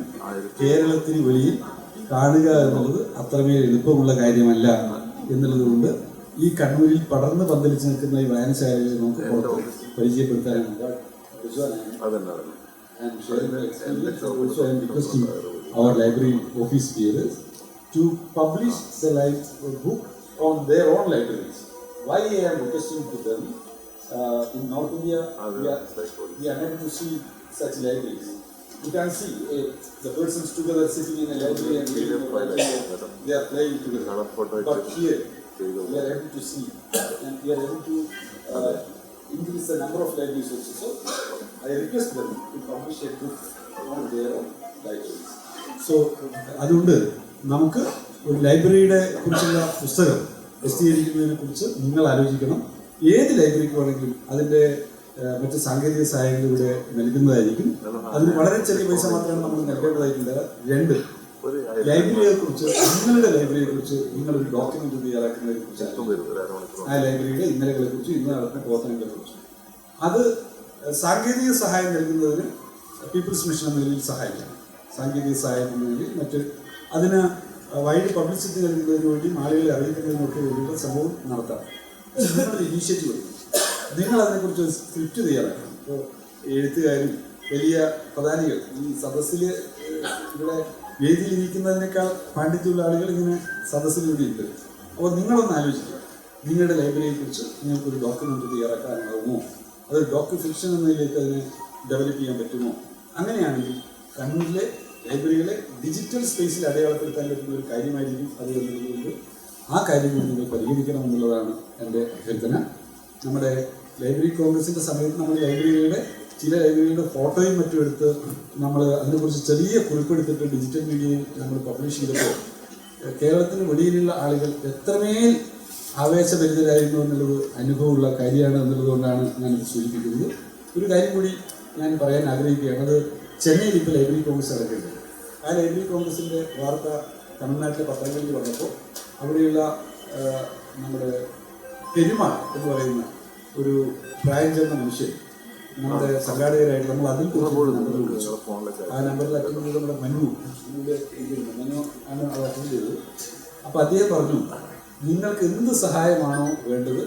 കേരളത്തിന് വെളിയിൽ കാണുക എന്നുള്ളത് അത്രമേൽ എളുപ്പമുള്ള കാര്യമല്ല എന്നുള്ളത് കൊണ്ട് ഈ കണ്ണൂരിൽ പടർന്ന് പന്തലിച്ച് നിൽക്കുന്ന ഈ വായനശാലകളെ നമുക്ക് പരിചയപ്പെടുത്താനാണ്. Also, I am requesting our library office bearers to publish the book on their own libraries. Why I am requesting to them? In North India, we are able to see such libraries. You can see the persons together sitting in a library and they are playing together. But here, we are able to see and we are able to increase the number of libraries also. So, I request them to publish a book on their own libraries. So, അതുകൊണ്ട് നമുക്ക് ഒരു ലൈബ്രറിയുടെ കുറിച്ചുള്ള പുസ്തകം പ്രസിദ്ധീകരിക്കുന്നതിനെ കുറിച്ച് നിങ്ങൾ ആലോചിക്കണം. ഏത് ലൈബ്രറിക്ക് വേണമെങ്കിലും അതിൻ്റെ മറ്റ് സാങ്കേതിക സഹായങ്ങൾ ഇവിടെ നൽകുന്നതായിരിക്കും. അതിന് വളരെ ചെറിയ പൈസ മാത്രമാണ് നമ്മൾ നൽകേണ്ടതായിട്ടുണ്ട്. 2, ലൈബ്രറിയെ കുറിച്ച് നിങ്ങളുടെ ലൈബ്രറിയെ കുറിച്ച് നിങ്ങളൊരു ഡോക്യുമെന്റ് തയ്യാറാക്കുന്നതിനെ കുറിച്ച്, ആ ലൈബ്രറിയുടെ ഇന്നലകളെ കുറിച്ച്, ഇന്ന് നടക്കുന്ന പ്രവർത്തനങ്ങളെ കുറിച്ച്, അത് സാങ്കേതിക സഹായം നൽകുന്നതിന് പീപ്പിൾസ് മിഷൻ എന്ന നിലയിൽ സഹായിക്കണം. സാങ്കേതിക സഹായം എന്ന നിലയിൽ മറ്റ് അതിന് വൈഡ് പബ്ലിസിറ്റി നൽകുന്നതിന് വേണ്ടി ആളുകളെ അറിയിക്കുന്നതിനൊക്കെ വേണ്ടിയുള്ള സംഭവം നടത്താം. നിങ്ങളുടെ ഇനീഷ്യേറ്റീവ് എടുക്കും. നിങ്ങൾ അതിനെക്കുറിച്ച് സ്ക്രിപ്റ്റ് തയ്യാറാക്കണം. ഇപ്പോൾ എഴുത്തുകാരും വലിയ പ്രധാനികൾ ഈ സദസ്സിൽ ഇവിടെ വേദിയിൽ ഇരിക്കുന്നതിനേക്കാൾ പാണ്ഡിത്യമുള്ള ആളുകൾ ഇങ്ങനെ സദസ്സിൽ കൂടിയുണ്ട്. അപ്പോൾ നിങ്ങളൊന്ന് ആലോചിക്കുക, നിങ്ങളുടെ ലൈബ്രറിയെക്കുറിച്ച് നിങ്ങൾക്കൊരു ഡോക്യുമെൻ്റ് തയ്യാറാക്കാനാകുമോ? അത് ഡോക്യു ഫിക്ഷൻ എന്നതിലേക്ക് അതിനെ ഡെവലപ്പ് ചെയ്യാൻ പറ്റുമോ? അങ്ങനെയാണെങ്കിൽ കണ്ണൂരിലെ ലൈബ്രറികളെ ഡിജിറ്റൽ സ്പേസിൽ അടയാളപ്പെടുത്താൻ പറ്റുന്ന ഒരു കാര്യമായിരിക്കും അത് എന്നുള്ളതുകൊണ്ട് ആ കാര്യം കൂടി നിങ്ങൾ പരിഗണിക്കണം എന്നുള്ളതാണ് എൻ്റെ അഭ്യർത്ഥന. നമ്മുടെ ലൈബ്രറി കോൺഗ്രസിൻ്റെ സമയത്ത് നമ്മൾ ചില ലൈബ്രറികളുടെ ഫോട്ടോയും മറ്റും എടുത്ത് നമ്മൾ അതിനെക്കുറിച്ച് ചെറിയ കുറിപ്പെടുത്തിട്ട് ഡിജിറ്റൽ മീഡിയയിൽ നമ്മൾ പബ്ലിഷ് ചെയ്തപ്പോൾ കേരളത്തിന് വെളിയിലുള്ള ആളുകൾ എത്രമേൽ ആവേശഭരിതരായിരുന്നു എന്നുള്ളത് അനുഭവമുള്ള കാര്യമാണ് എന്നുള്ളതുകൊണ്ടാണ് ഞാനിത് സൂചിപ്പിക്കുന്നത്. ഒരു കാര്യം കൂടി ഞാൻ പറയാൻ ആഗ്രഹിക്കുകയാണ്. അത് ചെന്നൈയിൽ ഇപ്പോൾ ലൈബ്രറി കോൺഗ്രസ് നടക്കുന്നുണ്ട്. ആ ലൈബ്രറി കോൺഗ്രസിൻ്റെ വാർത്ത തമിഴ്നാട്ടിലെ പത്രങ്ങളിൽ വന്നപ്പോൾ അവിടെയുള്ള നമ്മുടെ പെരുമാൾ എന്ന് പറയുന്ന ഒരു പ്രായം ചെന്ന മനുഷ്യൻ നമ്മുടെ സംഘാടകരായിട്ട് നമ്മൾ അതിൽ കുറിച്ച് നമ്പർ വിളിച്ചു. ആ നമ്പറിൽ അറ്റൻഡ് ചെയ്ത് നമ്മുടെ മനു ആണ് അത് അറ്റൻഡ് ചെയ്തത്. അപ്പോൾ അദ്ദേഹം പറഞ്ഞു, നിങ്ങൾക്ക് എന്ത് സഹായമാണോ വേണ്ടത്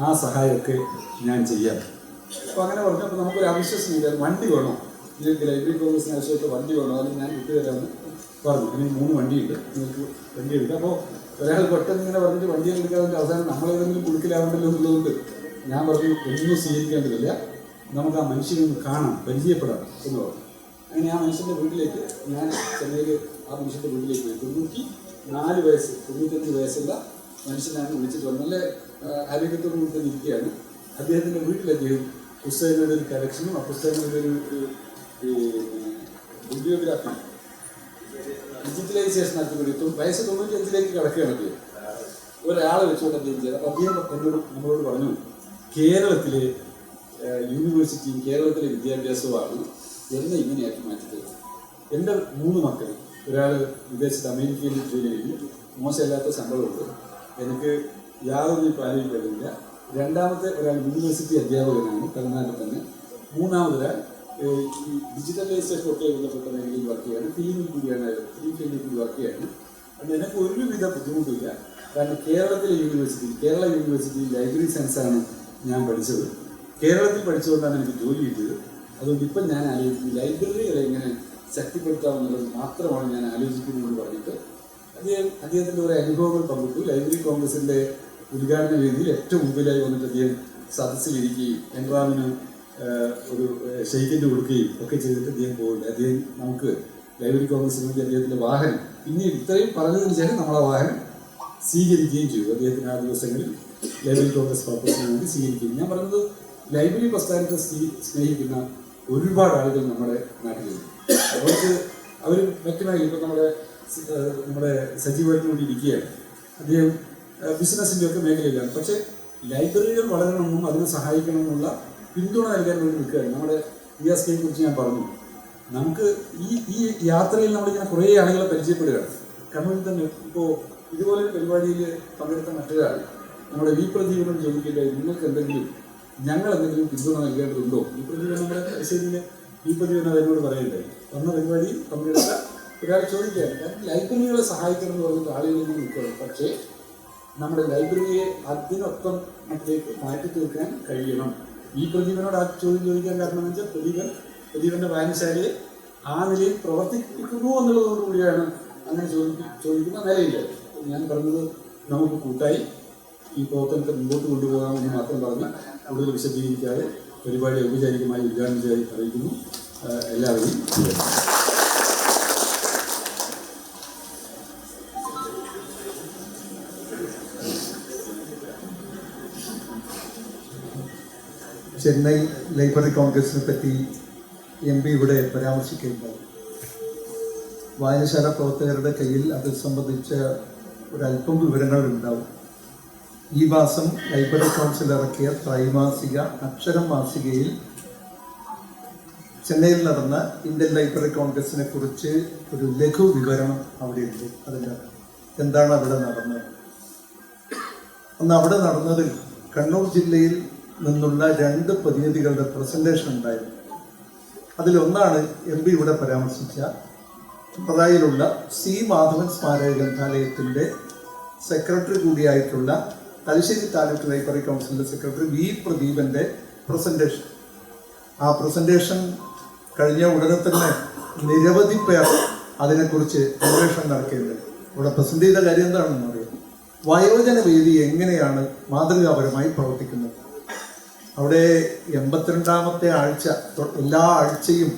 ആ സഹായമൊക്കെ ഞാൻ ചെയ്യാം. അപ്പോൾ അങ്ങനെ പറഞ്ഞു. അപ്പോൾ നമുക്കൊരു അവിശ്വസനമില്ല, വണ്ടി വേണോ, നിങ്ങൾക്ക് ലൈബ്രറി കോൺഗ്രസിന് ആവശ്യമായിട്ട് വണ്ടി വേണോ, അതിന് ഞാൻ വിട്ടുതരാമെന്ന് പറഞ്ഞു. എനിക്ക് 3 വണ്ടിയുണ്ട്, നിങ്ങൾക്ക് വണ്ടി എടുക്കാം. അപ്പോൾ ഒരാൾ പെട്ടെന്ന് ഇങ്ങനെ പറഞ്ഞിട്ട് വണ്ടി എടുക്കാതെ അവസാനം നമ്മളേതെങ്കിലും കുടുക്കിലാവണ്ടല്ലോ എന്നുള്ളതുകൊണ്ട് ഞാൻ പറഞ്ഞു, ഒന്നും സ്വീകരിക്കേണ്ടതില്ല, നമുക്ക് ആ മനുഷ്യനൊന്ന് കാണാം, പരിചയപ്പെടാം എന്ന് പറഞ്ഞു. അങ്ങനെ ആ മനുഷ്യൻ്റെ വീട്ടിലേക്ക് ഞാൻ ചെന്നൈയിൽ ആ മനുഷ്യൻ്റെ വീട്ടിലേക്ക് പോയി. 95 വയസ്സുള്ള മനുഷ്യനാണ് വിളിച്ചിട്ട് വന്നത്. നല്ല ആരോഗ്യത്തോടു കൂടി തന്നെ ഇരിക്കുകയാണ്. അദ്ദേഹത്തിൻ്റെ വീട്ടിലെത്തിയും പുസ്തകങ്ങളുടെ ഒരു കളക്ഷനും ആ പുസ്തകങ്ങളുടെ ഒരു ബിബ്ലിയോഗ്രാഫി ഡിജിറ്റലൈസേഷൻ നടത്തിക്കൊടുത്തു. വയസ്സ് 95 കിടക്കുകയാണ് അദ്ദേഹം. ഒരാളെ വെച്ചുകൊണ്ട് അദ്ദേഹം ചെയ്തത്. അപ്പോൾ അദ്ദേഹം നമ്മളോട് പറഞ്ഞു, കേരളത്തിലെ യൂണിവേഴ്സിറ്റിയും കേരളത്തിലെ വിദ്യാഭ്യാസവുമാണ് എന്നെ ഇങ്ങനെയാക്കി മാറ്റിത്തരുന്നത്. എൻ്റെ 3 മക്കൾ, ഒരാൾ വിദേശത്ത് അമേരിക്കയിൽ ജോലി കഴിഞ്ഞു, മോശമില്ലാത്ത ശമ്പളമുണ്ട്, എനിക്ക് യാതൊന്നും ഇപ്പോൾ ആലോചിക്കുന്നില്ല. രണ്ടാമത്തെ ഒരാൾ യൂണിവേഴ്സിറ്റി അധ്യാപകനാണ് തമിഴ്നാട്ടിൽ തന്നെ. മൂന്നാമതൊരാൾ ഈ ഡിജിറ്റലൈസേഷൻ ഒക്കെ ബന്ധപ്പെട്ട മേഖലയിൽ വർക്ക് ചെയ്യാണ്, ഫിലിം ഫീൽഡിൽ കൂടി വർക്ക് ചെയ്യാണ്. അത് എനിക്ക് ഒരുവിധ ബുദ്ധിമുട്ടില്ല. കാരണം കേരള യൂണിവേഴ്സിറ്റി ലൈബ്രറി സയൻസാണ് ഞാൻ പഠിച്ചത്. കേരളത്തിൽ പഠിച്ചുകൊണ്ടാണ് എനിക്ക് ജോലി കിട്ടിയത്. അതുകൊണ്ട് ഇപ്പം ഞാൻ ആലോചിക്കുന്നത് ലൈബ്രറികളെ എങ്ങനെ ശക്തിപ്പെടുത്താമെന്നുള്ളത് മാത്രമാണ് ഞാൻ ആലോചിക്കുന്നതെന്ന് പറഞ്ഞിട്ട് അദ്ദേഹത്തിൻ്റെ കുറേ അനുഭവങ്ങൾ പങ്കിട്ടു. ലൈബ്രറി കോൺഗ്രസിൻ്റെ ഉദ്ഘാടന വേദിയിൽ ഏറ്റവും മുമ്പിലായി വന്നിട്ട് അദ്ദേഹം സദസ്സിലിരിക്കുകയും എൻറാമിന് ഒരു ഷെയ്ക്കിൻ്റെ കൊടുക്കുകയും ഒക്കെ ചെയ്തിട്ട് അദ്ദേഹം പോകുന്നുണ്ട്. അദ്ദേഹം നമുക്ക് ലൈബ്രറി കോൺഗ്രസിന് വേണ്ടി അദ്ദേഹത്തിൻ്റെ വാഹനം പിന്നീട് ഇത്രയും പറഞ്ഞതിന് ശേഷം നമ്മളെ വാഹനം സ്വീകരിക്കുകയും ചെയ്തു. അദ്ദേഹത്തിന് ആ ദിവസങ്ങളിൽ ലൈബ്രറി കോൺഗ്രസ് പർപ്പസിന് വേണ്ടി സ്വീകരിക്കുകയും. ഞാൻ പറഞ്ഞത് ലൈബ്രറി പ്രസ്ഥാനത്തെ സ്നേഹിക്കുന്ന ഒരുപാട് ആളുകൾ നമ്മുടെ നാട്ടിലുണ്ട്. അവർക്ക് അവർ മറ്റു മേഖല ഇപ്പം നമ്മുടെ സജീവമായിട്ട് കൂടി ഇരിക്കുകയാണ്. അദ്ദേഹം ബിസിനസ്സിൻ്റെ ഒക്കെ മേഖലയിലാണ്. പക്ഷേ ലൈബ്രറികൾ വളരണമെന്നും അതിനെ സഹായിക്കണമെന്നുള്ള പിന്തുണ നൽകാൻ വേണ്ടി നിൽക്കുകയാണ്. നമ്മുടെ റിയാസ്കയെ കുറിച്ച് ഞാൻ പറഞ്ഞു. നമുക്ക് ഈ യാത്രയിൽ നമ്മളിങ്ങനെ കുറേ ആളുകളെ പരിചയപ്പെടുകയാണ്. കണ്ണൂരിൽ തന്നെ ഇപ്പോൾ ഇതുപോലൊരു പരിപാടിയിൽ പങ്കെടുത്ത മറ്റൊരാൾ നമ്മുടെ വി പ്രദീപനോട് ചോദിക്കില്ല, നിങ്ങൾക്ക് എന്തെങ്കിലും ഞങ്ങൾ എന്തെങ്കിലും പിന്തുണ നൽകേണ്ടതുണ്ടോ? വി പ്രദീപൻ നമ്മുടെ പരിശീലന വി പ്രദീപൻ അതിനോട് പറയുണ്ടായി. വന്ന പരിപാടിയിൽ പങ്കെടുത്ത ഒരാൾ ചോദിക്കുകയാണ്. കാരണം ലൈബ്രറികളെ സഹായിക്കണം എന്ന് പറഞ്ഞിട്ട് ആളുകളിൽ നിന്ന് നിൽക്കണം. പക്ഷേ നമ്മുടെ ലൈബ്രറിയെ അതിനൊപ്പം മറ്റിലേക്ക് മാറ്റി തീർക്കാൻ കഴിയണം. ഈ പ്രദീപനോട് ആ ചോദ്യം ചോദിക്കാൻ കാരണം എന്ന് വെച്ചാൽ പ്രദീപൻ്റെ വായനശാലയെ ആ നിലയിൽ പ്രവർത്തിപ്പിക്കുന്നു എന്നുള്ളതോടുകൂടിയാണ് അങ്ങനെ ചോദിക്കുന്ന നിലയില്ല. ഞാൻ പറഞ്ഞത് നമുക്ക് കൂട്ടായി ഈ പ്രവർത്തനത്തെ മുമ്പോട്ട് കൊണ്ടുപോകാമെന്ന് മാത്രം പറഞ്ഞ് കൂടുതൽ വിശദീകരിക്കാതെ പരിപാടി ഔപചാരികമായി ഉദ്ഘാടനം ചെയ്ത് അറിയിക്കുന്നു. എല്ലാവരെയും ചെന്നൈ ലൈബ്രറി കോൺഗ്രസിനെ പറ്റി MP ഇവിടെ പരാമർശിക്കുകയുണ്ടായി. വായനശാല പ്രവർത്തകരുടെ കയ്യിൽ അത് സംബന്ധിച്ച ഒരല്പം വിവരങ്ങളുണ്ടാവും. ഈ മാസം ലൈബ്രറി കൗൺസിൽ ഇറക്കിയ ത്രൈമാസിക അക്ഷരം മാസികയിൽ ചെന്നൈയിൽ നടന്ന ഇന്ത്യൻ ലൈബ്രറി കോൺഗ്രസിനെ കുറിച്ച് ഒരു ലഘു വിവരണം അവിടെയുണ്ട്. അതിൻ്റെ എന്താണ് അവിടെ നടന്നത്? അന്ന് അവിടെ നടന്നതിൽ കണ്ണൂർ ജില്ലയിൽ നിന്നുള്ള 2 പ്രതിനിധികളുടെ പ്രസന്റേഷൻ ഉണ്ടായിരുന്നു. അതിലൊന്നാണ് MP ഇവിടെ പരാമർശിച്ച പിണറായിലുള്ള C. മാധവൻ സ്മാരക ഗ്രന്ഥാലയത്തിൻ്റെ സെക്രട്ടറി കൂടിയായിട്ടുള്ള തലശ്ശേരി താലൂക്ക് ലൈബ്രറി കൗൺസിലിൻ്റെ സെക്രട്ടറി V. പ്രദീപൻ്റെ പ്രസന്റേഷൻ. ആ പ്രസന്റേഷൻ കഴിഞ്ഞ ഉടനെ തന്നെ നിരവധി പേർ അതിനെക്കുറിച്ച് അന്വേഷണം നടക്കേണ്ടത്. ഇവിടെ പ്രസന്റ് ചെയ്ത കാര്യം എന്താണെന്ന് അറിയാം. വയോജന വേദി എങ്ങനെയാണ് മാതൃകാപരമായി പ്രവർത്തിക്കുന്നത്. അവിടെ 82ാമത്തെ ആഴ്ച എല്ലാ ആഴ്ചയും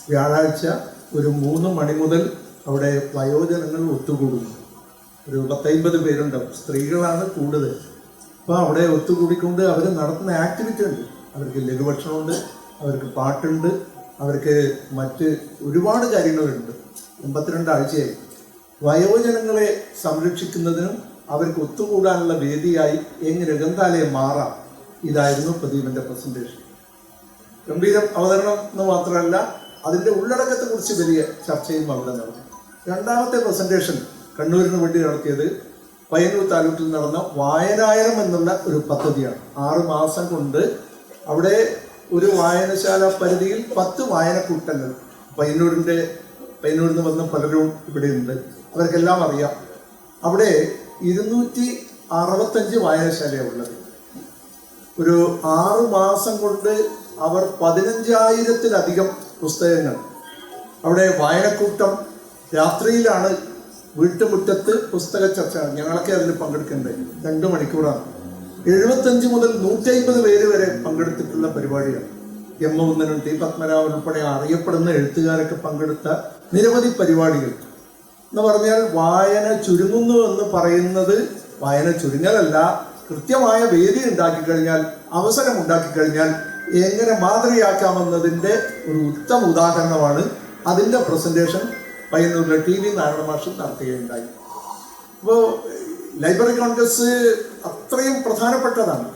വ്യാഴാഴ്ച ഒരു 3 മണി മുതൽ അവിടെ വയോജനങ്ങൾ ഒത്തുകൂടുന്നു. ഒരു 10-50 പേരുണ്ടാവും. സ്ത്രീകളാണ് കൂടുതൽ. അപ്പോൾ അവിടെ ഒത്തുകൂടിക്കൊണ്ട് അവർ നടത്തുന്ന ആക്ടിവിറ്റി ഉണ്ട്. അവർക്ക് ലഘുഭക്ഷണമുണ്ട്, അവർക്ക് പാട്ടുണ്ട്, അവർക്ക് മറ്റ് ഒരുപാട് കാര്യങ്ങളുണ്ട്. 82 ആഴ്ചയായി വയോജനങ്ങളെ സംരക്ഷിക്കുന്നതിനും അവർക്ക് ഒത്തുകൂടാനുള്ള വേദിയായി എങ്ങനെ ഗ്രന്ഥാലയം മാറാം, ഇതായിരുന്നു പ്രദീപന്റെ പ്രസന്റേഷൻ. ഗംഭീരം അവതരണം എന്ന് മാത്രമല്ല, അതിൻ്റെ ഉള്ളടക്കത്തെക്കുറിച്ച് വലിയ ചർച്ചയും അവിടെ നടന്നു. 2ാമത്തെ പ്രസന്റേഷൻ കണ്ണൂരിന് വേണ്ടി നടത്തിയത് പയ്യന്നൂർ താലൂക്കിൽ നടന്ന വായനായനം എന്നുള്ള ഒരു പദ്ധതിയാണ്. 6 മാസം കൊണ്ട് അവിടെ ഒരു വായനശാല പരിധിയിൽ 10 വായനക്കൂട്ടങ്ങൾ. പയ്യന്നൂരിൽ നിന്ന് വന്ന പലരും ഇവിടെയുണ്ട്, അവർക്കെല്ലാം അറിയാം. അവിടെ 265 വായനശാലയാണ് ഉള്ളത്. ഒരു 6 മാസം കൊണ്ട് അവർ 15,000-ത്തിലധികം പുസ്തകങ്ങൾ. അവിടെ വായനക്കൂട്ടം രാത്രിയിലാണ് വീട്ടുമുറ്റത്ത് പുസ്തക ചർച്ച. ഞങ്ങളൊക്കെ അതിൽ പങ്കെടുക്കേണ്ടത് 2 മണിക്കൂറാണ്. 75 മുതൽ 150 പേര് വരെ പങ്കെടുത്തിട്ടുള്ള പരിപാടിയാണ്. M. ഉന്നനും T. പത്മനാഭൻ ഉൾപ്പെടെ അറിയപ്പെടുന്ന എഴുത്തുകാരൊക്കെ പങ്കെടുത്ത നിരവധി പരിപാടികൾ. എന്ന് പറഞ്ഞാൽ വായന ചുരുങ്ങുന്നു എന്ന് പറയുന്നത് വായന ചുരുങ്ങലല്ല, കൃത്യമായ വേദി ഉണ്ടാക്കിക്കഴിഞ്ഞാൽ, അവസരം ഉണ്ടാക്കിക്കഴിഞ്ഞാൽ എങ്ങനെ മാതൃകയാക്കാമെന്നതിൻ്റെ ഒരു ഉത്തമ ഉദാഹരണമാണ് അതിൻ്റെ പ്രസന്റേഷൻ പയ്യന്നൂരിലെ TV നാരായണ മാഷ് നടത്തുകയുണ്ടായി. അപ്പോൾ ലൈബ്രറി കോൺഗ്രസ് അത്രയും പ്രധാനപ്പെട്ടതാണ്.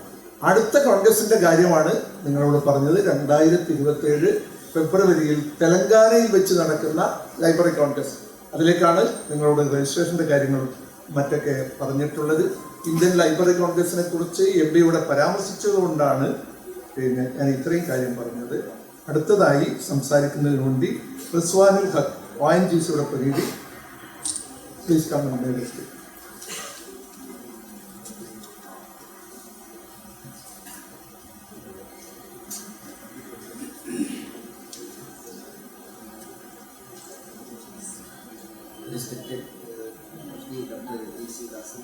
അടുത്ത കോൺഗ്രസിൻ്റെ കാര്യമാണ് നിങ്ങളോട് പറഞ്ഞത്. 2027 ഫെബ്രുവരിയിൽ തെലങ്കാനയിൽ വെച്ച് നടക്കുന്ന ലൈബ്രറി കോൺഗ്രസ്. അതിലേക്കാണ് നിങ്ങളോട് രജിസ്ട്രേഷൻ്റെ കാര്യങ്ങളും മറ്റൊക്കെ പറഞ്ഞിട്ടുള്ളത്. ഇന്ത്യൻ ലൈബ്രറി കോൺഗ്രസിനെ കുറിച്ച് MP ഇവിടെ പരാമർശിച്ചതുകൊണ്ടാണ് ഞാൻ ഇത്രയും കാര്യം പറഞ്ഞത്. അടുത്തതായി സംസാരിക്കുന്നതിന് വേണ്ടി റിസ്വാനുൽ ഹക്ക് ONGCയുടെ പ്രതിനിധി, please come and speak. Respected Dr. A.C. Dasan,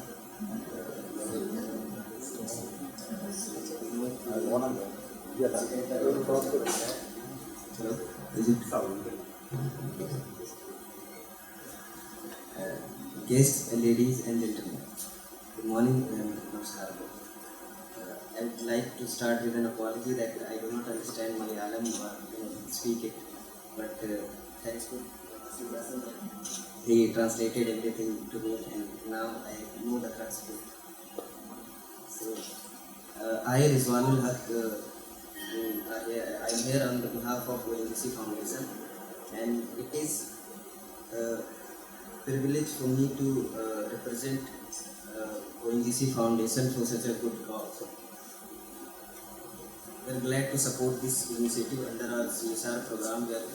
guests, ladies and gentlemen, good morning and namaskar. I would like to start with an apology that I do not understand Malayalam or speak it, but thanks to Dasan, he translated everything to me and now I know the crux of it. So, I, Rizwanul Haq, I'm here on behalf of ONGC Foundation, and it is a privilege for me to represent ONGC Foundation for such a good cause. We are glad to support this initiative under our CSR program. We are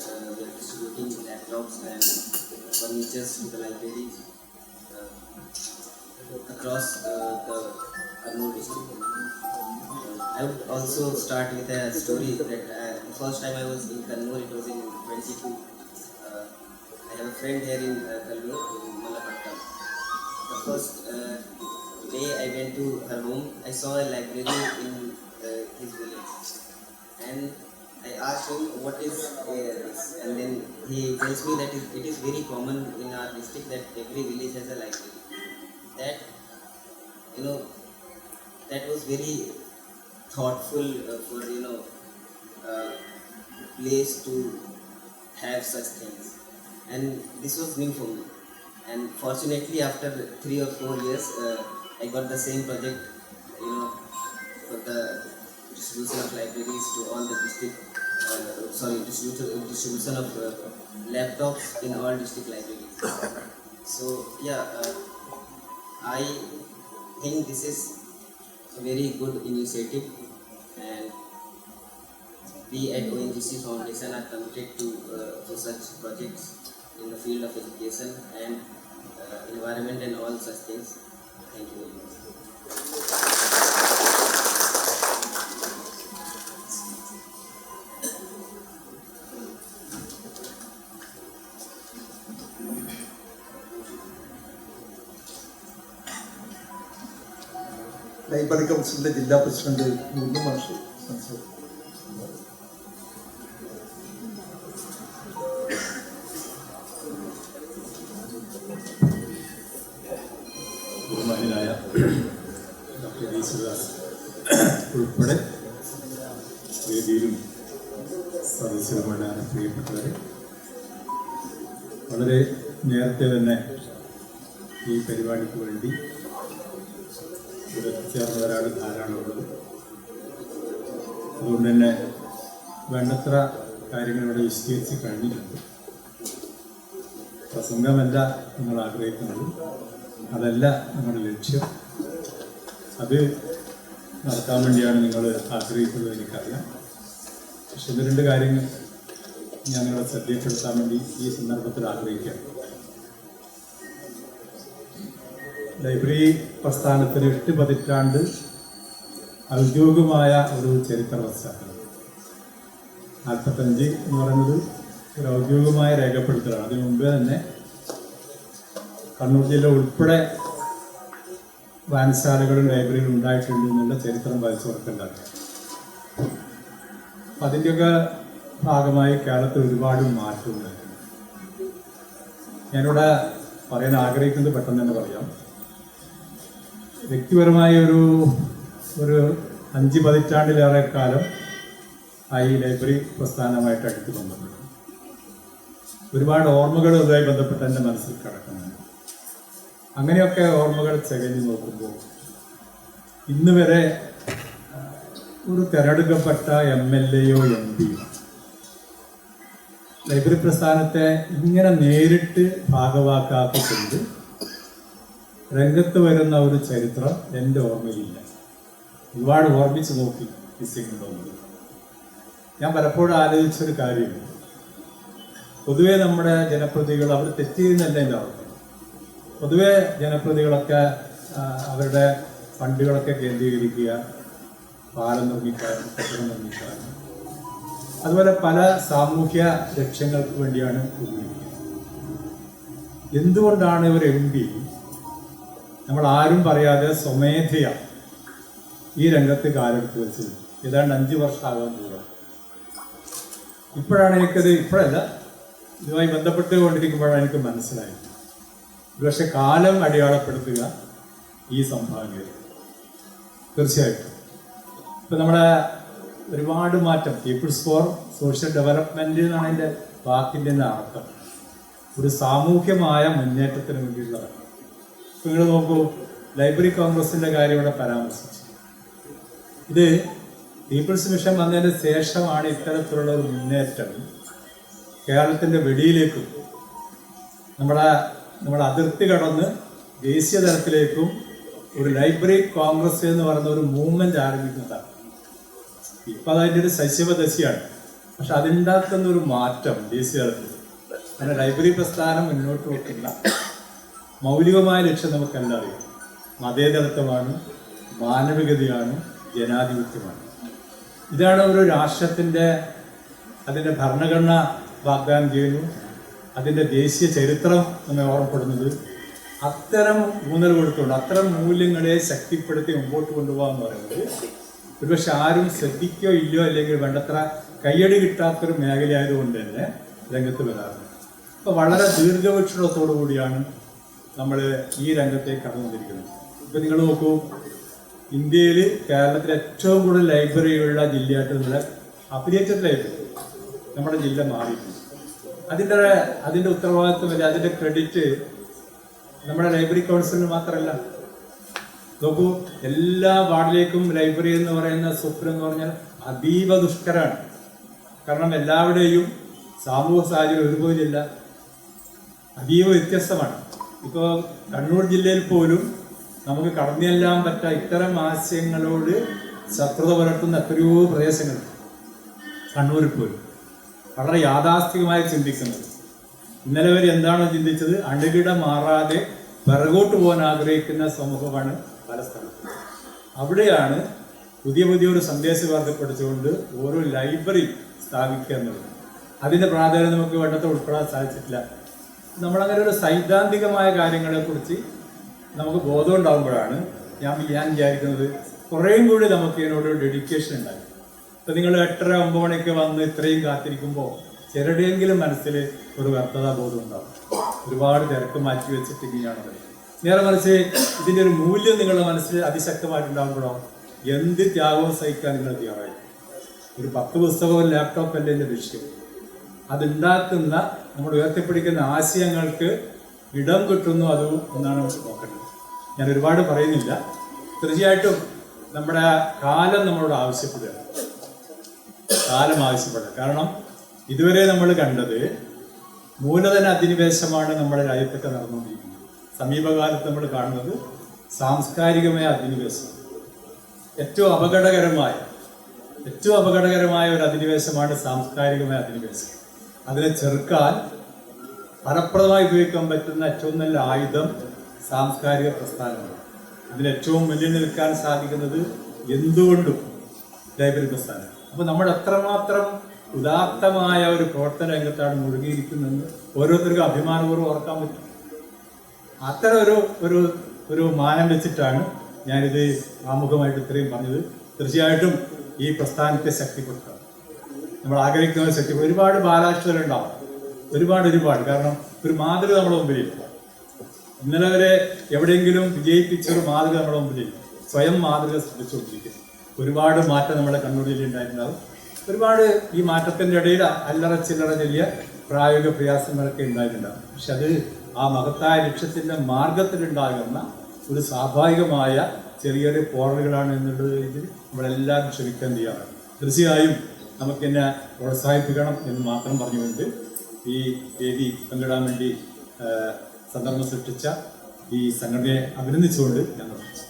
distributing laptops and furnitures to the libraries across the Kannur district. I would also start with a story that the first time I was in Kannur, it was in 22. I have a friend here in Kannur, in Malapattam. The first day I went to her home, I saw a library in his village, and I asked him what is this, and then he tells me that it is very common in our district that every village has a library. That, you know, that was very thoughtful for place to have such things, and this was new for me. And fortunately, after 3 or 4 years, I got the same project, for the distribution of libraries to all the district. Distribution of laptops in all district libraries. So yeah, I think this is a very good initiative, and we at ONGC Foundation are committed to such projects in the field of education and environment and all such things. Thank you very much. Library കൗൺസിലിന്റെ ജില്ലാ president മുന്നു മാഷ് സംസാരിക്കും. ബഹുമാനായ doctor Yesudas ഉൾപ്പെടെ വേദിയിലും സദസ്യരുമായ പ്രിയപ്പെട്ടവരെ, വളരെ നേരത്തെ തന്നെ ഈ പരിപാടിക്ക് വേണ്ടി ഇവിടെ എത്തിച്ചേർന്നവരാണ് ധാരാളമുള്ളത്. അതുകൊണ്ട് തന്നെ വേണ്ടത്ര കാര്യങ്ങൾ ഇവിടെ വിശദീകരിച്ച് കഴിഞ്ഞിട്ടുണ്ട്. പ്രസംഗമല്ല നിങ്ങൾ ആഗ്രഹിക്കുന്നത്, അതല്ല നമ്മുടെ ലക്ഷ്യം. അത് നടത്താൻ വേണ്ടിയാണ് നിങ്ങൾ ആഗ്രഹിക്കുന്നത് എനിക്കറിയാം. പക്ഷെ 1-2 കാര്യങ്ങൾ ഞാൻ നിങ്ങളെ ശ്രദ്ധപ്പെടുത്താൻ വേണ്ടി ഈ സന്ദർഭത്തിൽ ആഗ്രഹിക്കാം. ലൈബ്രറി പ്രസ്ഥാനത്തിന് 8 പതിറ്റാണ്ട് ഔദ്യോഗികമായ ഒരു ചരിത്ര പശ്ചാത്തലം. 45 എന്ന് പറയുന്നത് ഒരു ഔദ്യോഗികമായ രേഖപ്പെടുത്തലാണ്. അതിനു മുമ്പേ തന്നെ കണ്ണൂർ ജില്ല ഉൾപ്പെടെ വായനശാലകളും ലൈബ്രറികളും ഉണ്ടായിട്ടുണ്ട് എന്നുള്ള ചരിത്രം പരിശോധിക്കേണ്ടതാണ്. അപ്പം അതിൻ്റെയൊക്കെ ഭാഗമായി കേരളത്തിൽ ഒരുപാട് മാറ്റമുണ്ടായിട്ടുണ്ട്. ഞാനിവിടെ പറയാൻ ആഗ്രഹിക്കുന്നത് പെട്ടെന്ന് തന്നെ പറയാം. വ്യക്തിപരമായ ഒരു 5 പതിറ്റാണ്ടിലേറെ കാലം ഈ ലൈബ്രറി പ്രസ്ഥാനമായിട്ട് അടുത്ത് ബന്ധപ്പെട്ടു. ഒരുപാട് ഓർമ്മകൾ ഇതുമായി ബന്ധപ്പെട്ട് എൻ്റെ മനസ്സിൽ കിടക്കുന്നുണ്ട്. അങ്ങനെയൊക്കെ ഓർമ്മകൾ ചകഞ്ഞു നോക്കുമ്പോൾ ഇന്ന് വരെ ഒരു തിരഞ്ഞെടുക്കപ്പെട്ട MLAയോ MPയോ ലൈബ്രറി പ്രസ്ഥാനത്തെ ഇങ്ങനെ നേരിട്ട് ഭാഗവാക്കാക്കിക്കൊണ്ട് രംഗത്ത് വരുന്ന ഒരു ചരിത്രം എൻ്റെ ഓർമ്മയിലില്ല. ഒരുപാട് ഓർമ്മിച്ച് നോക്കി വിശ്വസിക്കുന്നുണ്ട്. ഞാൻ പലപ്പോഴും ആലോചിച്ചൊരു കാര്യമുണ്ട്. പൊതുവെ നമ്മുടെ ജനപ്രതിനിധികൾ അവർ തെറ്റിയെന്നല്ല എൻ്റെ അർത്ഥം. പൊതുവെ ജനപ്രതിനിധികളൊക്കെ അവരുടെ ഫണ്ടുകളൊക്കെ കേന്ദ്രീകരിക്കുക, പാലം നിർമ്മിക്കാനും കെട്ടിടം നിർമ്മിക്കാനും അതുപോലെ പല സാമൂഹ്യ ലക്ഷ്യങ്ങൾക്ക് വേണ്ടിയാണ് ഉപയോഗിക്കുന്നത്. എന്തുകൊണ്ടാണ് ഒരു MP നമ്മൾ ആരും പറയാതെ സ്വമേധയാ ഈ രംഗത്ത് കാലെടുത്ത് വെച്ചത്? ഏതാണ്ട് 5 വർഷമാകാൻ പോവുക. ഇപ്പോഴല്ല, ഇതുമായി ബന്ധപ്പെട്ട് കൊണ്ടിരിക്കുമ്പോഴാണ് എനിക്ക് മനസ്സിലായത്. പക്ഷെ കാലം അടയാളപ്പെടുത്തുക ഈ സംഭാവനയിൽ തീർച്ചയായിട്ടും. ഇപ്പം നമ്മുടെ ഒരുപാട് മാറ്റം, പീപ്പിൾസ് ഫോർ സോഷ്യൽ ഡെവലപ്മെൻറ്റ് എന്നാണ് അതിൻ്റെ വാക്കിൻ്റെ അർത്ഥം. ഒരു സാമൂഹ്യമായ മുന്നേറ്റത്തിന് വേണ്ടിയുള്ളതാണ്. ഇപ്പം നിങ്ങൾ നോക്കൂ, ലൈബ്രറി കോൺഗ്രസിൻ്റെ കാര്യം ഇവിടെ പരാമർശിച്ചു. ഇത് പീപ്പിൾസ് മിഷൻ വന്നതിന് ശേഷമാണ് ഇത്തരത്തിലുള്ള ഒരു മുന്നേറ്റം കേരളത്തിൻ്റെ വെളിയിലേക്കും നമ്മുടെ അതിർത്തി കടന്ന് ദേശീയ തലത്തിലേക്കും ഒരു ലൈബ്രറി കോൺഗ്രസ് എന്ന് പറയുന്ന ഒരു മൂവ്മെന്റ് ആരംഭിക്കുന്നതാണ്. ഇപ്പം അതിൻ്റെ ഒരു ശൈശവദശയാണ്. പക്ഷെ അതുണ്ടാക്കുന്ന ഒരു മാറ്റം ദേശീയ തലത്തിൽ അങ്ങനെ ലൈബ്രറി പ്രസ്ഥാനം മുന്നോട്ട് വെക്കുന്ന മൗലികമായ ലക്ഷ്യം നമുക്കെല്ലാം അറിയാം. മതേതരത്വമാണ്, മാനവികതയാണ്, ജനാധിപത്യമാണ്. ഇതാണ് ഒരു രാഷ്ട്രത്തിൻ്റെ അതിൻ്റെ ഭരണഘടന വാഗ്ദാനം ചെയ്യുന്നു. അതിൻ്റെ ദേശീയ ചരിത്രം നമ്മെ ഓർമ്മപ്പെടുന്നത് അത്തരം ഊന്നൽ കൊടുത്തുകൊണ്ട് അത്തരം മൂല്യങ്ങളെ ശക്തിപ്പെടുത്തി മുമ്പോട്ട് കൊണ്ടുപോകുക എന്ന് പറയുന്നത് ഒരുപക്ഷെ ആരും ശ്രദ്ധിക്കോ ഇല്ലയോ അല്ലെങ്കിൽ വേണ്ടത്ര കയ്യടി കിട്ടാത്തൊരു മേഖലയായതുകൊണ്ട് തന്നെ രംഗത്ത് വരാറുണ്ട്. അപ്പോൾ വളരെ ദീർഘവീക്ഷണത്തോടു കൂടിയാണ് നമ്മൾ ഈ രംഗത്തേക്ക് കടന്നുകൊണ്ടിരിക്കുന്നത്. ഇപ്പം നിങ്ങൾ നോക്കൂ, ഇന്ത്യയിൽ കേരളത്തിൽ ഏറ്റവും കൂടുതൽ ലൈബ്രറിയുള്ള ജില്ലയായിട്ട് നമ്മുടെ അഫിലിയേറ്റഡ് ലൈബ്രറി നമ്മുടെ ജില്ല മാറിയിട്ടുണ്ട്. അതിൻ്റെ ഉത്തരവാദിത്വം അല്ല, അതിൻ്റെ ക്രെഡിറ്റ് നമ്മുടെ ലൈബ്രറി കൗൺസിലിന് മാത്രമല്ല. നോക്കൂ, എല്ലാ വാർഡിലേക്കും ലൈബ്രറി എന്ന് പറയുന്ന സ്വപ്നം എന്ന് പറഞ്ഞാൽ അതീവ ദുഷ്കരമാണ്. കാരണം എല്ലാവരുടെയും സാമൂഹ്യ സാഹചര്യം ഒരുപോലെയല്ല, അതീവ വ്യത്യസ്തമാണ്. ഇപ്പോൾ കണ്ണൂർ ജില്ലയിൽ പോലും നമുക്ക് കടന്നു ചെല്ലാൻ പറ്റാ ഇത്തരം ആശയങ്ങളോട് ശത്രുത പുലർത്തുന്ന എത്രയോ പ്രദേശങ്ങൾ കണ്ണൂരിൽ പോലും വളരെ യാഥാസ്ഥികമായി ചിന്തിക്കുന്നത്. ഇന്നലെ വരെ എന്താണോ ചിന്തിച്ചത്, അണുകിട മാറാതെ പിറകോട്ട് പോകാൻ ആഗ്രഹിക്കുന്ന സമൂഹമാണ് പല സ്ഥലത്തും. അവിടെയാണ് പുതിയൊരു സന്ദേശം വർദ്ധപ്പെടുത്തിക്കൊണ്ട് ഓരോ ലൈബ്രറി സ്ഥാപിക്കുക എന്നുള്ളത്. അതിൻ്റെ പ്രാധാന്യം നമുക്ക് വേണ്ടത്ര ഉൾപ്പെടാൻ സാധിച്ചിട്ടില്ല. നമ്മളങ്ങനെ ഒരു സൈദ്ധാന്തികമായ കാര്യങ്ങളെക്കുറിച്ച് നമുക്ക് ബോധം ഉണ്ടാകുമ്പോഴാണ് ഞാൻ വിചാരിക്കുന്നത് കുറേയും കൂടി നമുക്ക് ഇതിനോട് ഡെഡിക്കേഷൻ ഉണ്ടാകും. ഇപ്പം നിങ്ങൾ 8:30-9 മണിക്ക് വന്ന് ഇത്രയും കാത്തിരിക്കുമ്പോൾ ചിലരുടെയെങ്കിലും മനസ്സിൽ ഒരു വ്യക്തതാബോധം ഉണ്ടാകും. ഒരുപാട് തിരക്ക് മാറ്റി വെച്ചിട്ട് ഇങ്ങനെയാണത്. നേരെ മറിച്ച് ഇതിൻ്റെ ഒരു മൂല്യം നിങ്ങളുടെ മനസ്സിൽ അതിശക്തമായിട്ടുണ്ടാകുമ്പോഴോ എന്ത് ത്യാഗവും സഹിക്കാൻ നിങ്ങൾ തയ്യാറായി. ഒരു 10 പുസ്തകവും ലാപ്ടോപ്പ് അല്ലേ എൻ്റെ വിഷയം. അതുണ്ടാക്കുന്ന നമ്മൾ ഉയർത്തിപ്പിടിക്കുന്ന ആശയങ്ങൾക്ക് ഇടം കിട്ടുന്നു അത് എന്നാണ് നോക്കേണ്ടത്. ഞാൻ ഒരുപാട് പറയുന്നില്ല. തീർച്ചയായിട്ടും നമ്മുടെ കാലം നമ്മളോട് ആവശ്യപ്പെടുകയാണ്. കാലം ആവശ്യപ്പെടുക. കാരണം ഇതുവരെ നമ്മൾ കണ്ടത് മൂലധന അധിനിവേശമാണ് നമ്മുടെ രാജ്യത്തൊക്കെ നടന്നുകൊണ്ടിരിക്കുന്നത്. സമീപകാലത്ത് നമ്മൾ കാണുന്നത് സാംസ്കാരികമായ അധിനിവേശം. ഏറ്റവും അപകടകരമായ ഒരു അധിനിവേശമാണ് സാംസ്കാരികമായ അധിനിവേശം. അതിനെ ചെറുക്കാൻ ഫലപ്രദമായി ഉപയോഗിക്കാൻ പറ്റുന്ന ഏറ്റവും നല്ല ആയുധം സാംസ്കാരിക പ്രസ്ഥാനമാണ്. അതിന് ഏറ്റവും മുന്നിൽ നിൽക്കാൻ സാധിക്കുന്നത് എന്തുകൊണ്ടും ലൈബ്രറി പ്രസ്ഥാനം. അപ്പോൾ നമ്മൾ എത്രമാത്രം ഉദാത്തമായ ഒരു പ്രവർത്തന രംഗത്താണ് മുഴുകിയിരിക്കുന്നതെന്ന് ഓരോരുത്തർക്കും അഭിമാനപൂർവ്വം ഓർക്കാൻ പറ്റും. അത്തരം ഒരു മാനം വെച്ചിട്ടാണ് ഞാനിത് ആമുഖമായിട്ട് ഇത്രയും പറഞ്ഞത്. തീർച്ചയായിട്ടും ഈ പ്രസ്ഥാനത്തെ ശക്തിപ്പെടുത്തുക, നമ്മൾ ആഗ്രഹിക്കുന്ന ശക്തി. ഒരുപാട് ബാലാഷ്ടരുണ്ടാവും, ഒരുപാട്. കാരണം ഒരു മാതൃക നമ്മുടെ മുമ്പിലില്ല. ഇന്നലെ വരെ എവിടെയെങ്കിലും വിജയിപ്പിച്ചൊരു മാതൃക നമ്മുടെ മുമ്പിലില്ല. സ്വയം മാതൃക സൃഷ്ടിച്ചുകൊണ്ടിരിക്കുന്നു. ഒരുപാട് മാറ്റം നമ്മുടെ കണ്ണൂർ ജില്ലയിൽ ഉണ്ടായിട്ടുണ്ടാവും. ഒരുപാട് ഈ മാറ്റത്തിൻ്റെ ഇടയിൽ അല്ലറ ചില്ലറ ചെറിയ പ്രായോഗിക പ്രയാസങ്ങളൊക്കെ ഉണ്ടായിട്ടുണ്ടാകും. പക്ഷെ അത് ആ മഹത്തായ ലക്ഷ്യത്തിൻ്റെ മാർഗത്തിലുണ്ടാകുന്ന ഒരു സ്വാഭാവികമായ ചെറിയ പോറലുകളാണ് എന്നുള്ളത് ഇതിൽ നമ്മളെല്ലാവരും ക്ഷമിക്കാൻ തയ്യാറാണ്. തീർച്ചയായും നമുക്കെന്നെ പ്രോത്സാഹിപ്പിക്കണം എന്ന് മാത്രം പറഞ്ഞുകൊണ്ട് ഈ വേദി പങ്കിടാൻ വേണ്ടി സന്ദർഭം സൃഷ്ടിച്ച ഈ സംഘടനയെ അഭിനന്ദിച്ചുകൊണ്ട് ഞാൻ നിർത്തുന്നു.